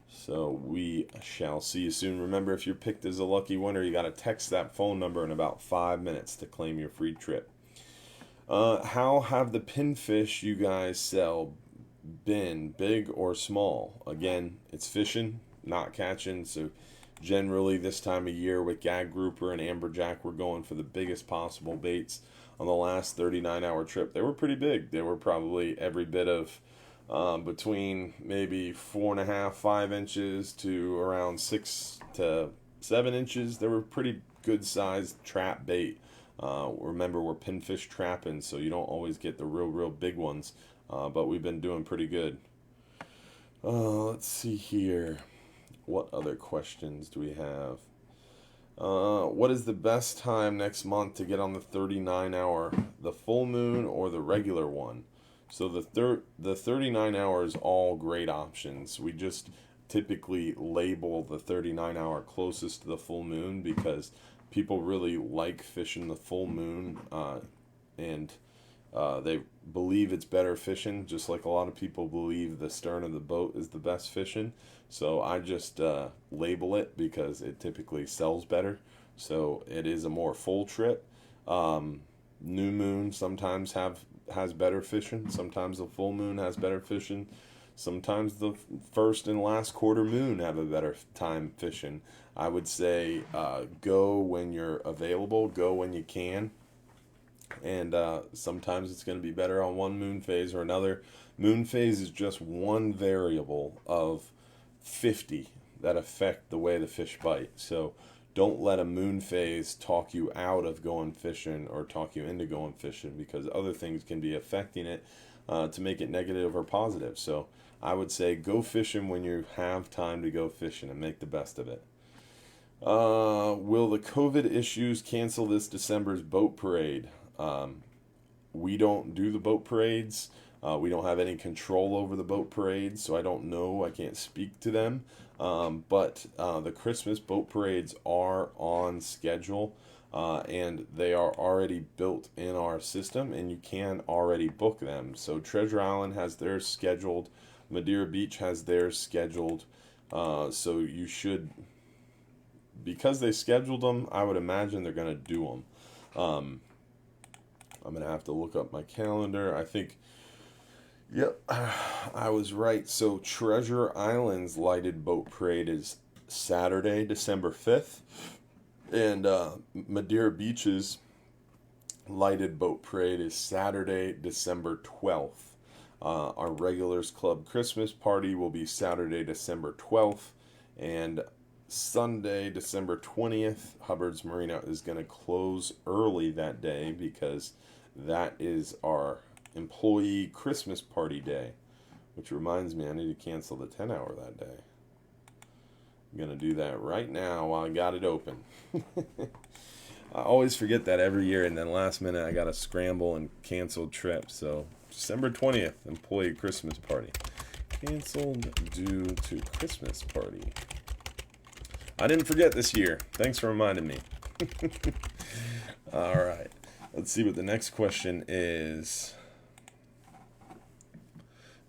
So we shall see you soon. Remember, if you're picked as a lucky winner, you got to text that phone number in about 5 minutes to claim your free trip. How have the pinfish you guys sell been, big or small? Again, it's fishing, not catching. So generally this time of year with gag grouper and amberjack, we're going for the biggest possible baits. On the last 39-hour trip, they were pretty big. They were probably every bit of between maybe 4.5, 5 inches to around 6 to 7 inches. They were pretty good sized trap bait. Remember, we're pinfish trapping, so you don't always get the real big ones. But we've been doing pretty good. Let's see here. What other questions do we have? What is the best time next month to get on the 39-hour, the full moon or the regular one? So the 39 hours, all great options. We just typically label the 39-hour closest to the full moon because people really like fishing the full moon, and they believe it's better fishing, just like a lot of people believe the stern of the boat is the best fishing. So I just label it because it typically sells better. So it is a more full trip. New moon sometimes has better fishing. Sometimes the full moon has better fishing. Sometimes the first and last quarter moon have a better time fishing. I would say go when you're available, go when you can. And sometimes it's going to be better on one moon phase or another. Moon phase is just one variable of 50 that affect the way the fish bite. So don't let a moon phase talk you out of going fishing or talk you into going fishing, because other things can be affecting it to make it negative or positive. So I would say go fishing when you have time to go fishing and make the best of it. Will the COVID issues cancel this December's boat parade? We don't do the boat parades. We don't have any control over the boat parades, so I don't know. I can't speak to them. But the Christmas boat parades are on schedule, and they are already built in our system, and you can already book them. So Treasure Island has theirs scheduled. Madeira Beach has theirs scheduled. So you should, because they scheduled them, I would imagine they're going to do them. I'm going to have to look up my calendar. I think, yep, I was right. So Treasure Island's lighted boat parade is Saturday, December 5th. And Madeira Beach's lighted boat parade is Saturday, December 12th. Our Regulars Club Christmas party will be Saturday, December 12th, and Sunday, December 20th. Hubbard's Marina is going to close early that day because that is our employee Christmas party day, which reminds me I need to cancel the 10-hour that day. I'm going to do that right now while I got it open. I always forget that every year, and then last minute I got to scramble and cancel trip. So December 20th, employee Christmas party. Canceled due to Christmas party. I didn't forget this year. Thanks for reminding me. All right. Let's see what the next question is.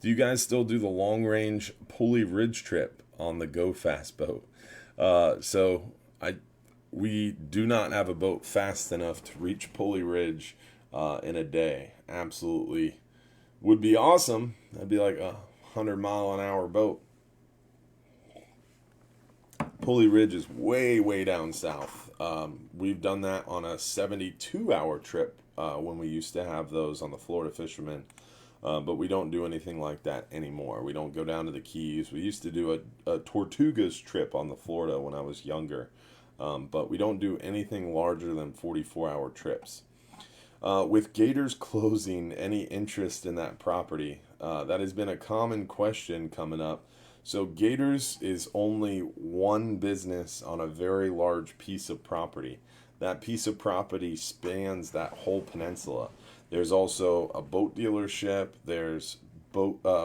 Do you guys still do the long-range Pulley ridge trip on the Go Fast boat? We do not have a boat fast enough to reach Pulley Ridge in a day. Absolutely would be awesome. That'd be like a 100-mile-an-hour boat. Pulley Ridge is way, way down south. We've done that on a 72-hour trip when we used to have those on the Florida Fishermen. But we don't do anything like that anymore. We don't go down to the Keys. We used to do a Tortugas trip on the Florida when I was younger. But we don't do anything larger than 44-hour trips. With Gators closing, any interest in that property? That has been a common question coming up. So Gators is only one business on a very large piece of property. That piece of property spans that whole peninsula. There's also a boat dealership. There's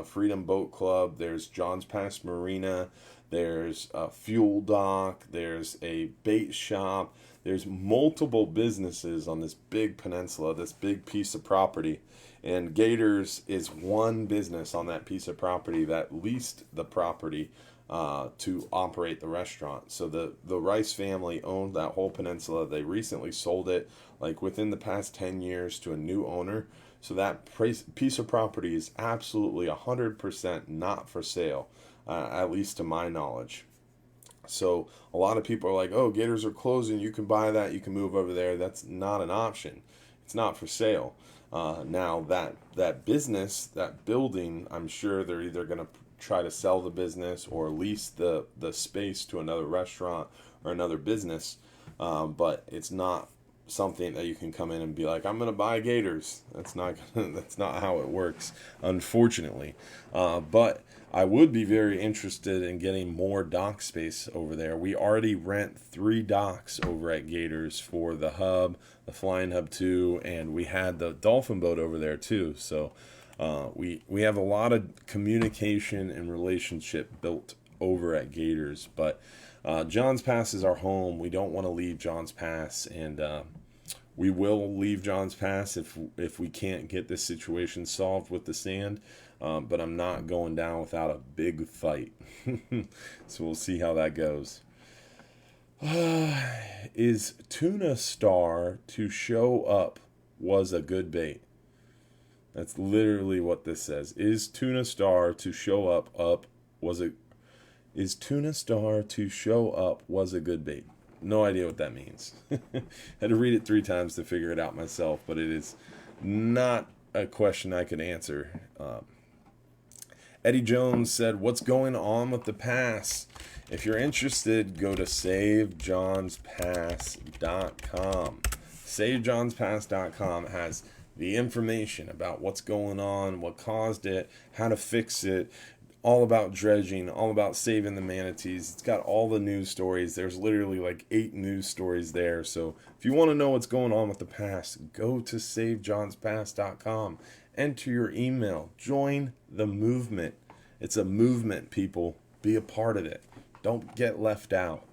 Freedom Boat Club. There's Johns Pass Marina. There's a fuel dock. There's a bait shop. There's multiple businesses on this big peninsula, this big piece of property. And Gators is one business on that piece of property that leased the property to operate the restaurant. So the Rice family owned that whole peninsula. They recently sold it, like within the past 10 years, to a new owner. So that piece of property is absolutely 100% not for sale, at least to my knowledge. So a lot of people are like, oh, Gators are closing, you can buy that, you can move over there. That's not an option. It's not for sale. Now that business, that building, I'm sure they're either going to try to sell the business or lease the space to another restaurant or another business. But it's not something that you can come in and be like, I'm going to buy Gators. That's not how it works, unfortunately. But I would be very interested in getting more dock space over there. We already rent 3 docks over at Gators for the Hub, the Flying Hub 2, and we had the Dolphin boat over there too. So we have a lot of communication and relationship built over at Gators. But Johns Pass is our home. We don't want to leave Johns Pass, and we will leave Johns Pass if we can't get this situation solved with the sand. But I'm not going down without a big fight. So we'll see how that goes. Is tuna star to show up was a good bait? That's literally what this says. Is tuna star to show up was a good bait? No idea what that means. Had to read it 3 times to figure it out myself, but it is not a question I could answer. Eddie Jones said, what's going on with the pass? If you're interested, go to SaveJohnsPass.com. SaveJohnsPass.com has the information about what's going on, what caused it, how to fix it, all about dredging, all about saving the manatees. It's got all the news stories. There's literally like 8 news stories there. So if you want to know what's going on with the pass, go to SaveJohnsPass.com. Enter your email. Join the movement. It's a movement, people. Be a part of it. Don't get left out.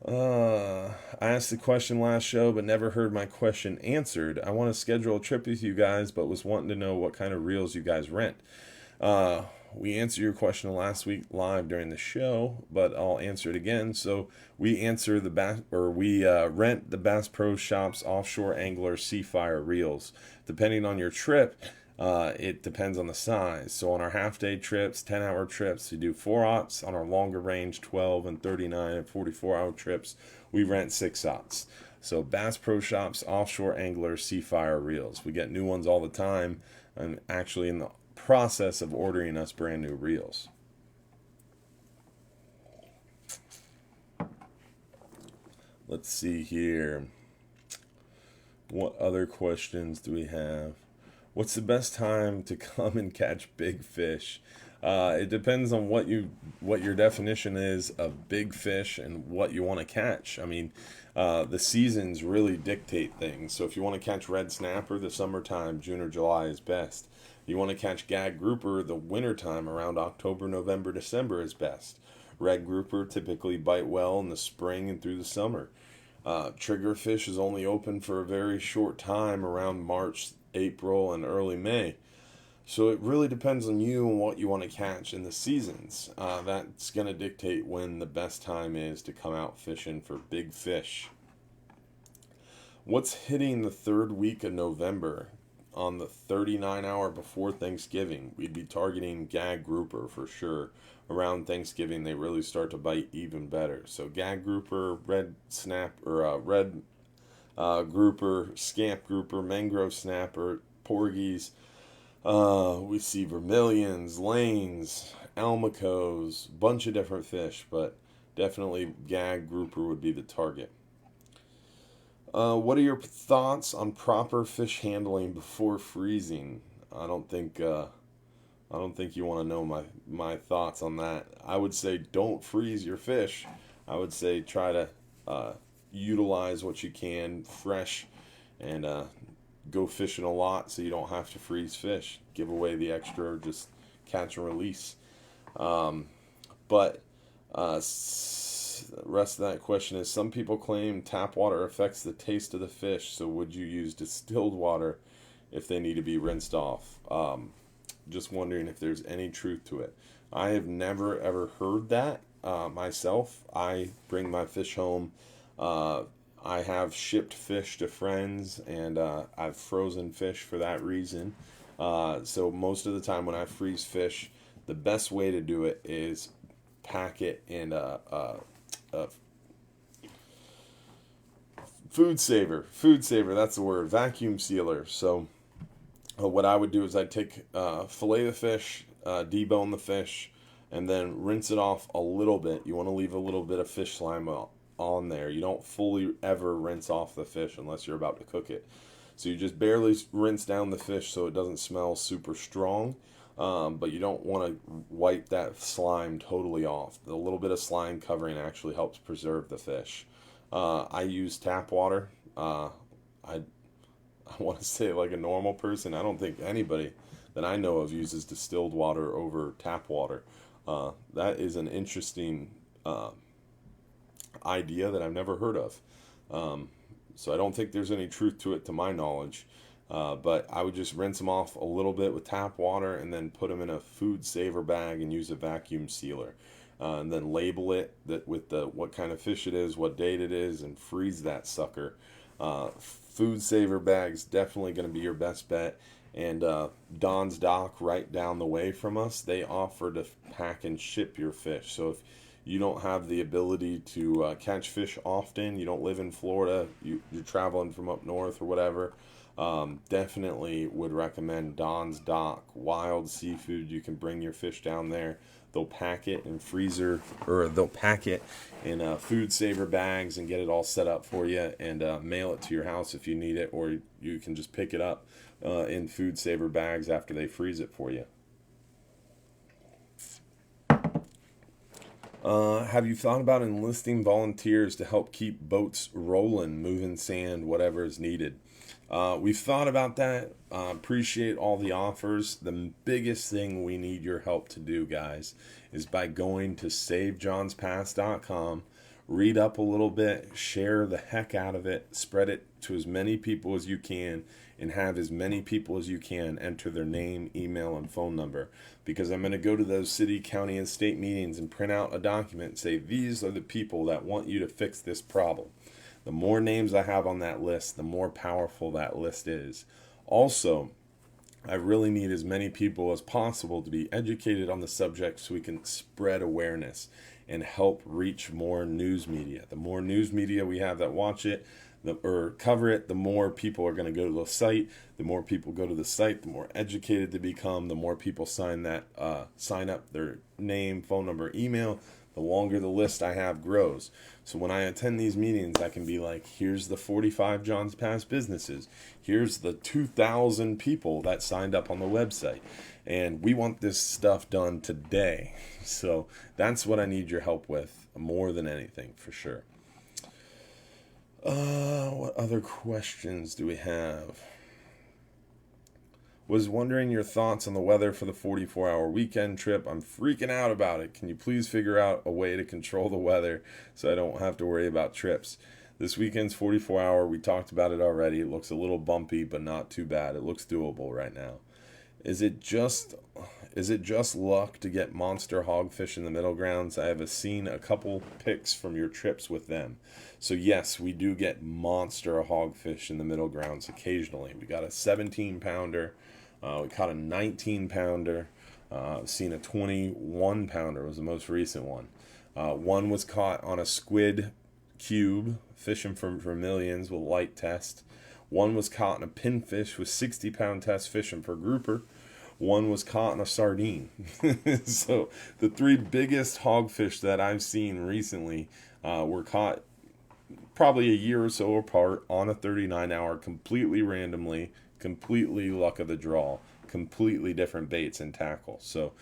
I asked the question last show, but never heard my question answered. I want to schedule a trip with you guys, but was wanting to know what kind of reels you guys rent. We answered your question last week live during the show, but I'll answer it again. So we answer rent the Bass Pro Shops offshore angler Seafire reels. Depending on your trip, it depends on the size. So on our half-day trips, 10-hour trips, we do 4/0. On our longer range, 12 and 39 and 44-hour trips, we rent 6/0. So Bass Pro Shops offshore angler Seafire reels. We get new ones all the time. I'm actually in the process of ordering us brand new reels. Let's see here. What other questions do we have? What's the best time to come and catch big fish? It depends on what your definition is of big fish and what you want to catch. I mean, the seasons really dictate things. So if you want to catch red snapper, the summertime, June or July is best. You want to catch gag grouper, the wintertime around October, November, December is best. Red grouper typically bite well in the spring and through the summer. Triggerfish is only open for a very short time around March, April, and early May. So it really depends on you and what you want to catch in the seasons. That's going to dictate when the best time is to come out fishing for big fish. What's hitting the third week of November? On the 39-hour before Thanksgiving, we'd be targeting gag grouper for sure. Around Thanksgiving, they really start to bite even better. So gag grouper, red grouper, scamp grouper, mangrove snapper, porgies. We see vermilions, lanes, almacos, bunch of different fish, but definitely gag grouper would be the target. What are your thoughts on proper fish handling before freezing? I don't think you want to know my thoughts on that. I would say don't freeze your fish. I would say try to utilize what you can fresh and go fishing a lot so you don't have to freeze fish. Give away the extra or just catch and release. The rest of that question is, some people claim tap water affects the taste of the fish, so would you use distilled water if they need to be rinsed off? Just wondering if there's any truth to it. I have never ever heard that myself. I bring my fish home. I have shipped fish to friends, and I've frozen fish for that reason. So most of the time when I freeze fish, the best way to do it is pack it in a food saver, that's the word, vacuum sealer. So what I would do is I'd take fillet the fish, debone the fish, and then rinse it off a little bit. You want to leave a little bit of fish slime on there. You don't fully ever rinse off the fish unless you're about to cook it. So you just barely rinse down the fish so it doesn't smell super strong. But you don't want to wipe that slime totally off. The little bit of slime covering actually helps preserve the fish. I use tap water. I want to say, like a normal person, I don't think anybody that I know of uses distilled water over tap water. That is an interesting idea that I've never heard of. So I don't think there's any truth to it to my knowledge. But I would just rinse them off a little bit with tap water and then put them in a food saver bag and use a vacuum sealer. And then label it with what kind of fish it is, what date it is, and freeze that sucker. Food saver bags definitely going to be your best bet. And Don's Dock, right down the way from us, they offer to pack and ship your fish. So if you don't have the ability to catch fish often, you don't live in Florida, you're traveling from up north or whatever, definitely would recommend Don's Dock. Wild seafood, you can bring your fish down there. They'll pack it in they'll pack it in food saver bags and get it all set up for you and mail it to your house if you need it, or you can just pick it up in food saver bags after they freeze it for you. Have you thought about enlisting volunteers to help keep boats rolling, moving sand, whatever is needed? We've thought about that. Appreciate all the offers. The biggest thing we need your help to do, guys, is by going to SaveJohnsPass.com, read up a little bit, share the heck out of it, spread it to as many people as you can, and have as many people as you can enter their name, email, and phone number. Because I'm going to go to those city, county, and state meetings and print out a document and say, these are the people that want you to fix this problem. The more names I have on that list, the more powerful that list is. Also, I really need as many people as possible to be educated on the subject so we can spread awareness and help reach more news media. The more news media we have that watch it, or cover it, the more people are going to go to the site. The more people go to the site, the more educated they become. The more people sign up their name, phone number, email. The longer the list I have grows. So when I attend these meetings, I can be like, here's the 45 Johns Pass businesses. Here's the 2,000 people that signed up on the website. And we want this stuff done today. So that's what I need your help with more than anything, for sure. What other questions do we have? Was wondering your thoughts on the weather for the 44-hour weekend trip. I'm freaking out about it. Can you please figure out a way to control the weather so I don't have to worry about trips? This weekend's 44-hour, we talked about it already. It looks a little bumpy, but not too bad. It looks doable right now. Is it just luck to get monster hogfish in the middle grounds? I have seen a couple pics from your trips with them. So yes, we do get monster hogfish in the middle grounds occasionally. We got a 17-pounder. We caught a 19-pounder. Seen a 21-pounder was the most recent one. One was caught on a squid cube, fishing for millions with light test. One was caught in a pinfish with 60-pound test, fishing for grouper. One was caught in a sardine. So the three biggest hogfish that I've seen recently were caught probably a year or so apart on a 39-hour, completely randomly, completely luck of the draw, completely different baits and tackle. So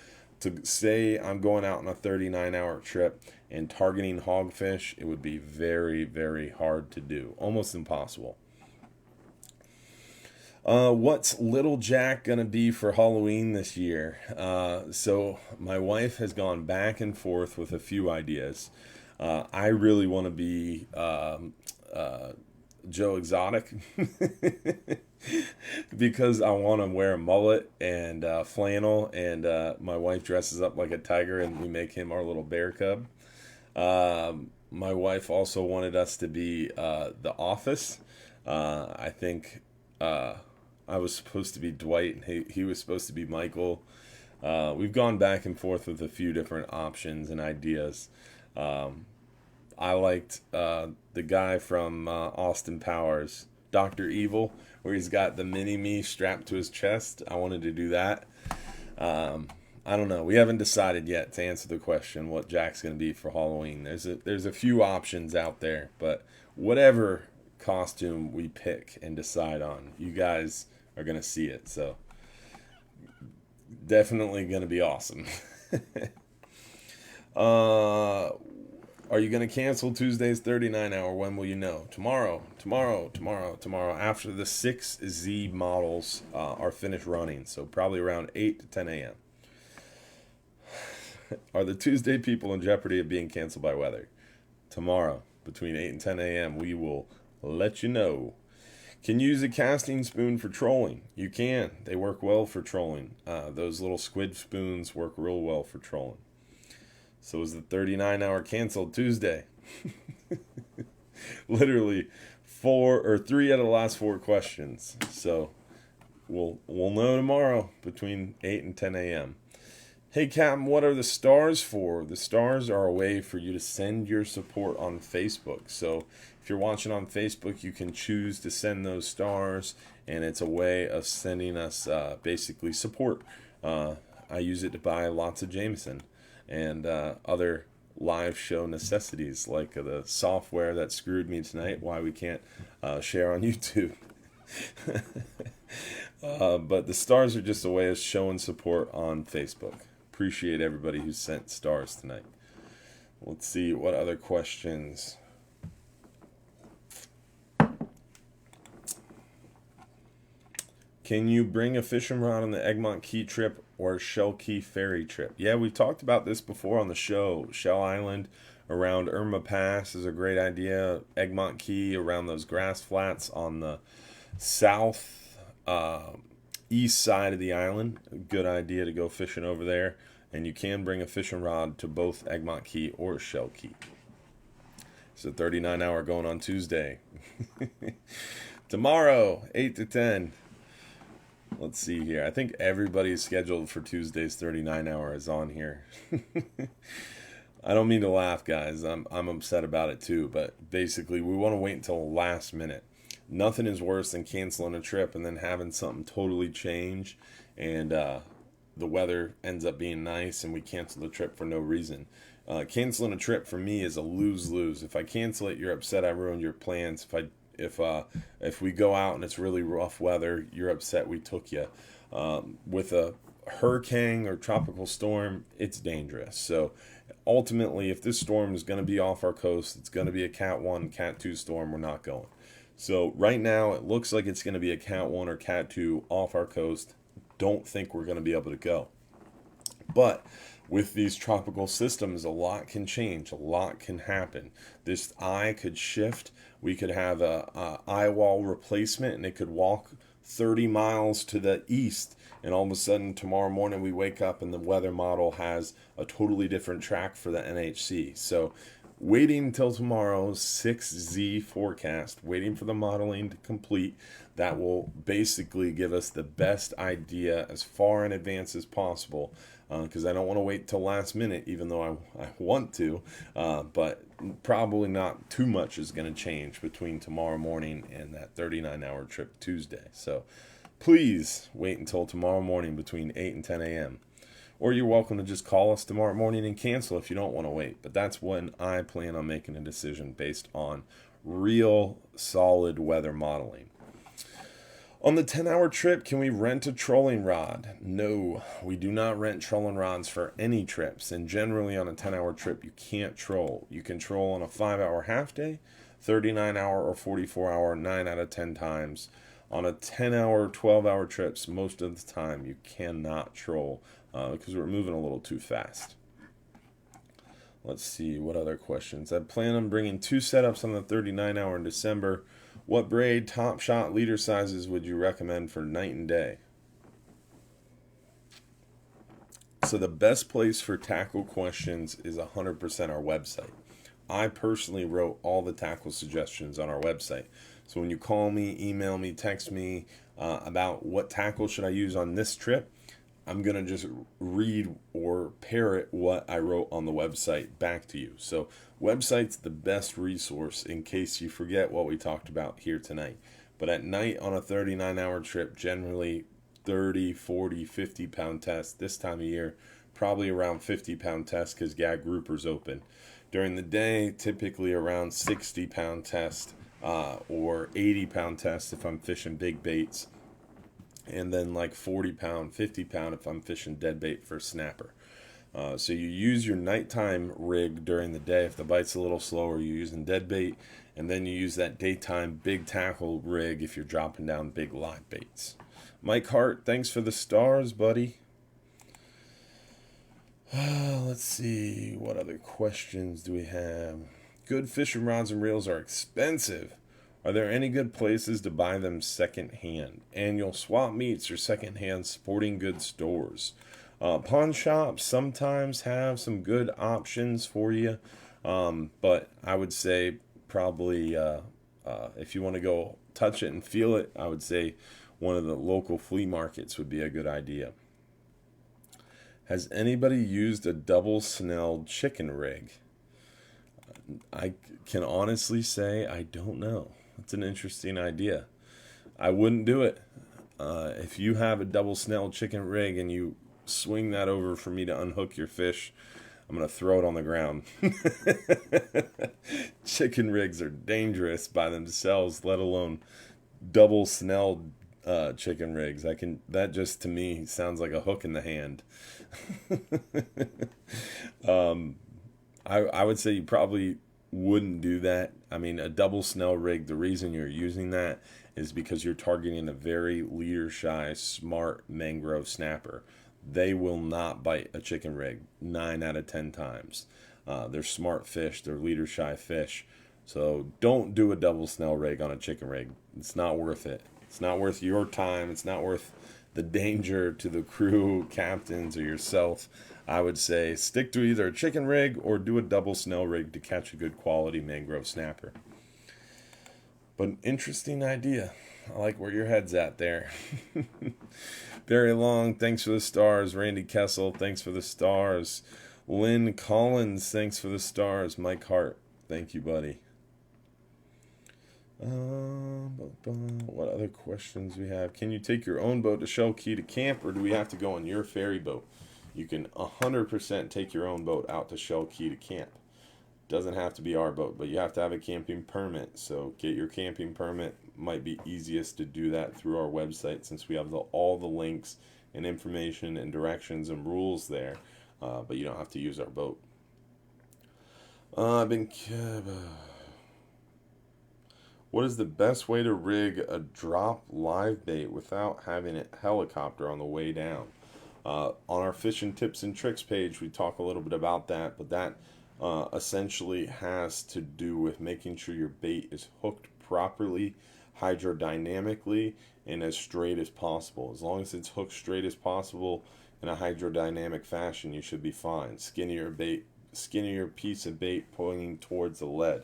to say I'm going out on a 39-hour trip and targeting hogfish, it would be very, very hard to do. Almost impossible. What's Little Jack going to be for Halloween this year? So my wife has gone back and forth with a few ideas. I really want to be Joe Exotic because I want to wear a mullet and flannel, and my wife dresses up like a tiger and we make him our little bear cub. My wife also wanted us to be The Office. I think I was supposed to be Dwight and he was supposed to be Michael. We've gone back and forth with a few different options and ideas. I liked the guy from Austin Powers, Dr. Evil, where he's got the mini-me strapped to his chest. I wanted to do that. I don't know. We haven't decided yet, to answer the question, what Jack's going to be for Halloween. There's a few options out there, but whatever costume we pick and decide on, you guys are going to see it. So definitely going to be awesome. Are you going to cancel Tuesday's 39-hour? When will you know? Tomorrow. After the 6 Z models are finished running. So probably around 8 to 10 a.m. Are the Tuesday people in jeopardy of being canceled by weather? Tomorrow, between 8 and 10 a.m., we will let you know. Can you use a casting spoon for trolling? You can. They work well for trolling. Those little squid spoons work real well for trolling. So is the 39-hour canceled Tuesday? Literally 3 out of the last 4 questions. So we'll know tomorrow between 8 and 10 a.m. Hey, Captain, what are the stars for? The stars are a way for you to send your support on Facebook. So if you're watching on Facebook, you can choose to send those stars, and it's a way of sending us basically support. I use it to buy lots of Jameson and other live show necessities, like the software that screwed me tonight, why we can't share on YouTube. But the stars are just a way of showing support on Facebook. Appreciate everybody who sent stars tonight. Let's see what other questions. Can you bring a fishing rod on the Egmont Key trip or Shell Key ferry trip? Yeah, we've talked about this before on the show. Shell Island around Irma Pass is a great idea. Egmont Key around those grass flats on the south east side of the island. A good idea to go fishing over there. And you can bring a fishing rod to both Egmont Key or Shell Key. It's a 39-hour going on Tuesday. Tomorrow, 8 to 10. Let's see here. I think everybody's scheduled for Tuesday's 39-hour is on here. I don't mean to laugh, guys. I'm upset about it too. But basically, we want to wait until the last minute. Nothing is worse than canceling a trip and then having something totally change, and the weather ends up being nice, and we cancel the trip for no reason. Canceling a trip for me is a lose-lose. If I cancel it, you're upset I ruined your plans. If we go out and it's really rough weather, you're upset we took you. With a hurricane or tropical storm, it's dangerous. So ultimately, if this storm is going to be off our coast, it's going to be a Cat 1, Cat 2 storm, we're not going. So right now, it looks like it's going to be a Cat 1 or Cat 2 off our coast. Don't think we're going to be able to go. But with these tropical systems, a lot can change, a lot can happen. This eye could shift. We could have a eye wall replacement, and it could walk 30 miles to the east, and all of a sudden tomorrow morning we wake up and the weather model has a totally different track for the NHC. So waiting until tomorrow's 6Z forecast, waiting for the modeling to complete, that will basically give us the best idea as far in advance as possible, because I don't want to wait till last minute, even though I want to, but probably not too much is going to change between tomorrow morning and that 39-hour trip Tuesday. So please wait until tomorrow morning between 8 and 10 a.m. Or you're welcome to just call us tomorrow morning and cancel if you don't want to wait. But that's when I plan on making a decision based on real solid weather modeling. On the 10-hour trip, can we rent a trolling rod? No, we do not rent trolling rods for any trips. And generally on a 10-hour trip, you can't troll. You can troll on a 5-hour half day, 39-hour or 44-hour 9 out of 10 times. On a 10-hour, 12-hour trips, most of the time you cannot troll because we're moving a little too fast. Let's see, what other questions? I plan on bringing 2 setups on the 39-hour in December. What braid, top shot, leader sizes would you recommend for night and day? So the best place for tackle questions is 100% our website. I personally wrote all the tackle suggestions on our website. So when you call me, email me, text me about what tackle should I use on this trip, I'm going to just read or parrot what I wrote on the website back to you. So website's the best resource in case you forget what we talked about here tonight. But at night on a 39-hour trip, generally 30, 40, 50-pound test. This time of year, probably around 50-pound test because Gag Grouper's open. During the day, typically around 60-pound test or 80-pound test if I'm fishing big baits. And then like 40-pound, 50-pound if I'm fishing dead bait for snapper. So you use your nighttime rig during the day. If the bite's a little slower, you're using dead bait. And then you use that daytime big tackle rig if you're dropping down big live baits. Mike Hart, thanks for the stars, buddy. Let's see, what other questions do we have? Good fishing rods and reels are expensive. Are there any good places to buy them secondhand? Annual swap meets or secondhand sporting goods stores? Pawn shops sometimes have some good options for you, but I would say probably if you want to go touch it and feel it, I would say one of the local flea markets would be a good idea. Has anybody used a double snelled chicken rig? I can honestly say I don't know. It's an interesting idea. I wouldn't do it. If you have a double snelled chicken rig and you swing that over for me to unhook your fish, I'm going to throw it on the ground. Chicken rigs are dangerous by themselves, let alone double snelled chicken rigs. That just to me sounds like a hook in the hand. I would say you probably wouldn't do that. I mean, a double snell rig, the reason you're using that is because you're targeting a very leader shy, smart mangrove snapper. They will not bite a chicken rig 9 out of 10 times. They're smart fish, they're leader shy fish. So don't do a double snell rig on a chicken rig. It's not worth it. It's not worth your time. It's not worth the danger to the crew, captains, or yourself. I would say stick to either a chicken rig or do a double snell rig to catch a good quality mangrove snapper. But an interesting idea. I like where your head's at there. Very long. Thanks for the stars. Randy Kessel, thanks for the stars. Lynn Collins, thanks for the stars. Mike Hart, thank you, buddy. What other questions we have? Can you take your own boat to Shell Key to camp, or do we have to go on your ferry boat? You can 100% take your own boat out to Shell Key to camp. Doesn't have to be our boat, but you have to have a camping permit. So get your camping permit. Might be easiest to do that through our website, since we have all the links and information and directions and rules there. But you don't have to use our boat. What is the best way to rig a drop live bait without having a helicopter on the way down? On our fishing tips and tricks page, we talk a little bit about that, but that essentially has to do with making sure your bait is hooked properly, hydrodynamically, and as straight as possible. As long as it's hooked straight as possible in a hydrodynamic fashion, you should be fine. Skinnier piece of bait pointing towards the lead.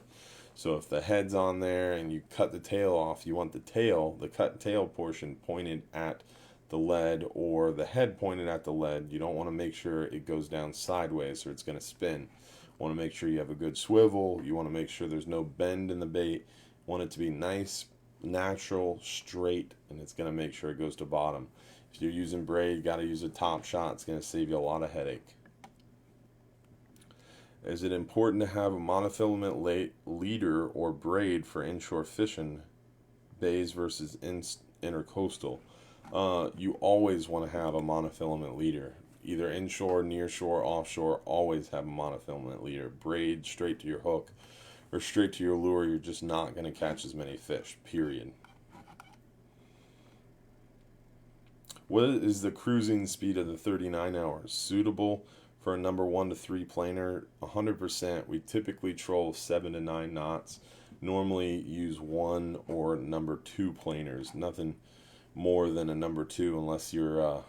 So if the head's on there and you cut the tail off, you want the cut tail portion pointed at the lead, or the head pointed at the lead. You don't want to make sure it goes down sideways or it's going to spin. You want to make sure you have a good swivel. You want to make sure there's no bend in the bait. You want it to be nice, natural, straight, and it's going to make sure it goes to bottom. If you're using braid, you got to use a top shot. It's going to save you a lot of headache. Is it important to have a monofilament leader or braid for inshore fishing, bays versus intercoastal? You always want to have a monofilament leader. Either inshore, nearshore, offshore, always have a monofilament leader. Braid straight to your hook or straight to your lure, you're just not going to catch as many fish, period. What is the cruising speed of the 39 hours? Suitable for a number 1 to 3 planer? 100%. We typically troll 7 to 9 knots. Normally use 1 or number 2 planers. Nothing more than a number 2 unless you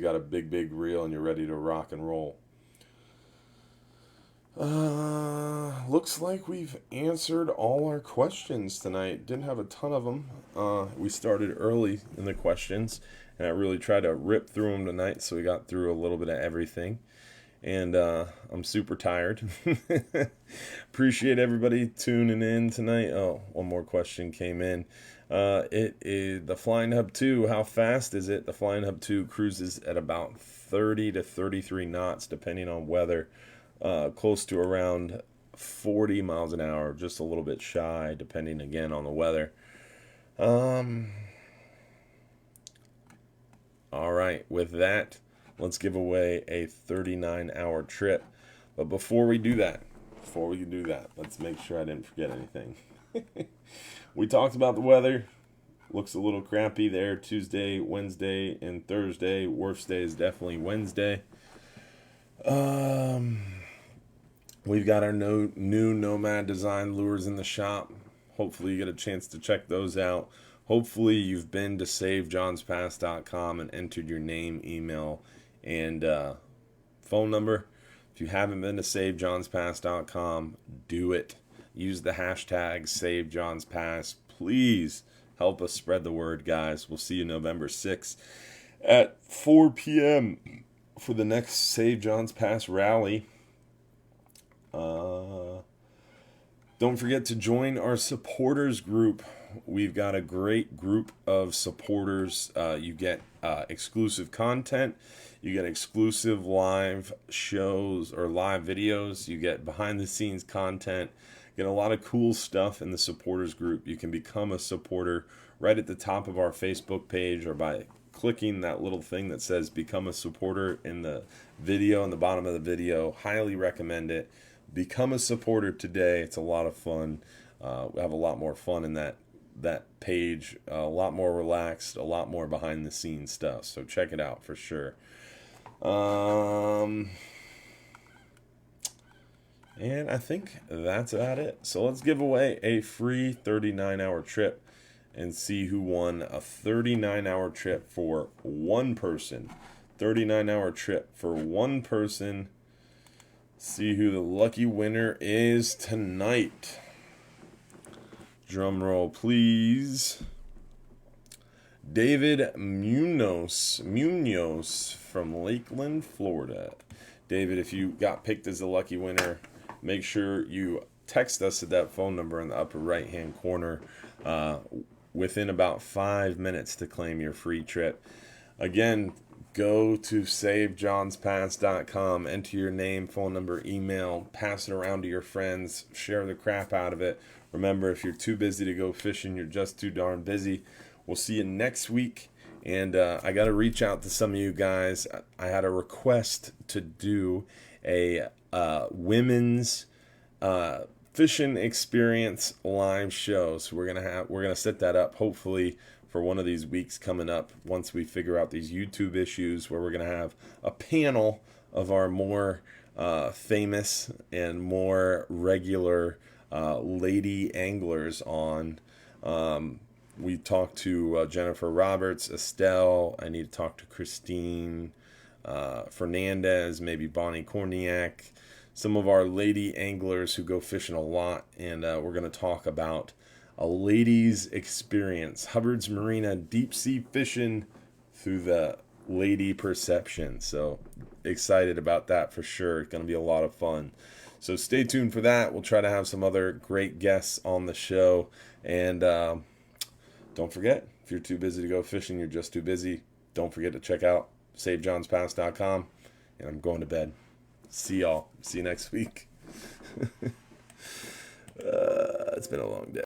got a big reel and you're ready to rock and roll. Looks like we've answered all our questions tonight. Didn't have a ton of them. We started early in the questions, and I really tried to rip through them tonight, so we got through a little bit of everything. And I'm super tired. Appreciate everybody tuning in tonight. Oh, one more question came in. It is the Flying Hub 2. How fast is it? The Flying Hub 2 cruises at about 30 to 33 knots, depending on weather. Close to around 40 miles an hour, just a little bit shy, depending again on the weather. All right, with that, let's give away a 39-hour trip. But before we do that, let's make sure I didn't forget anything. We talked about the weather. Looks a little crappy there Tuesday, Wednesday, and Thursday. Worst day is definitely Wednesday. We've got our new Nomad design lures in the shop. Hopefully you get a chance to check those out. Hopefully you've been to SaveJohnsPass.com and entered your name, email, and phone number. If you haven't been to SaveJohnsPass.com, do it. Use the hashtag SaveJohnsPass. Please help us spread the word, guys. We'll see you November 6th at 4 p.m. for the next Save Johns Pass rally. Don't forget to join our supporters group. We've got a great group of supporters. You get exclusive content. You get exclusive live shows or live videos. You get behind-the-scenes content. You get a lot of cool stuff in the supporters group. You can become a supporter right at the top of our Facebook page, or by clicking that little thing that says Become a Supporter in the video, in the bottom of the video. Highly recommend it. Become a supporter today. It's a lot of fun. We have a lot more fun in that page, a lot more relaxed, a lot more behind the scenes stuff. So check it out for sure. And I think that's about it. So let's give away a free 39-hour trip and see who won a 39-hour trip for one person. 39-hour trip for one person. See who the lucky winner is tonight. Drum roll, please. David Munoz from Lakeland, Florida. David, if you got picked as the lucky winner, make sure you text us at that phone number in the upper right-hand corner within about 5 minutes to claim your free trip. Again, go to savejohnspass.com, enter your name, phone number, email, pass it around to your friends, share the crap out of it. Remember, if you're too busy to go fishing, you're just too darn busy. We'll see you next week. And I got to reach out to some of you guys. I had a request to do a women's fishing experience live show. So we're gonna set that up hopefully for one of these weeks coming up, once we figure out these YouTube issues, where we're going to have a panel of our more famous and more regular lady anglers on. We talked to Jennifer Roberts, Estelle. I need to talk to Christine Fernandez, maybe Bonnie Korniak, some of our lady anglers who go fishing a lot, and we're going to talk about a lady's experience, Hubbard's Marina, deep sea fishing through the lady perception. So excited about that for sure. It's going to be a lot of fun. So stay tuned for that. We'll try to have some other great guests on the show. And don't forget, if you're too busy to go fishing, you're just too busy, don't forget to check out savejohnspass.com. And I'm going to bed. See y'all. See you next week. It's been a long day.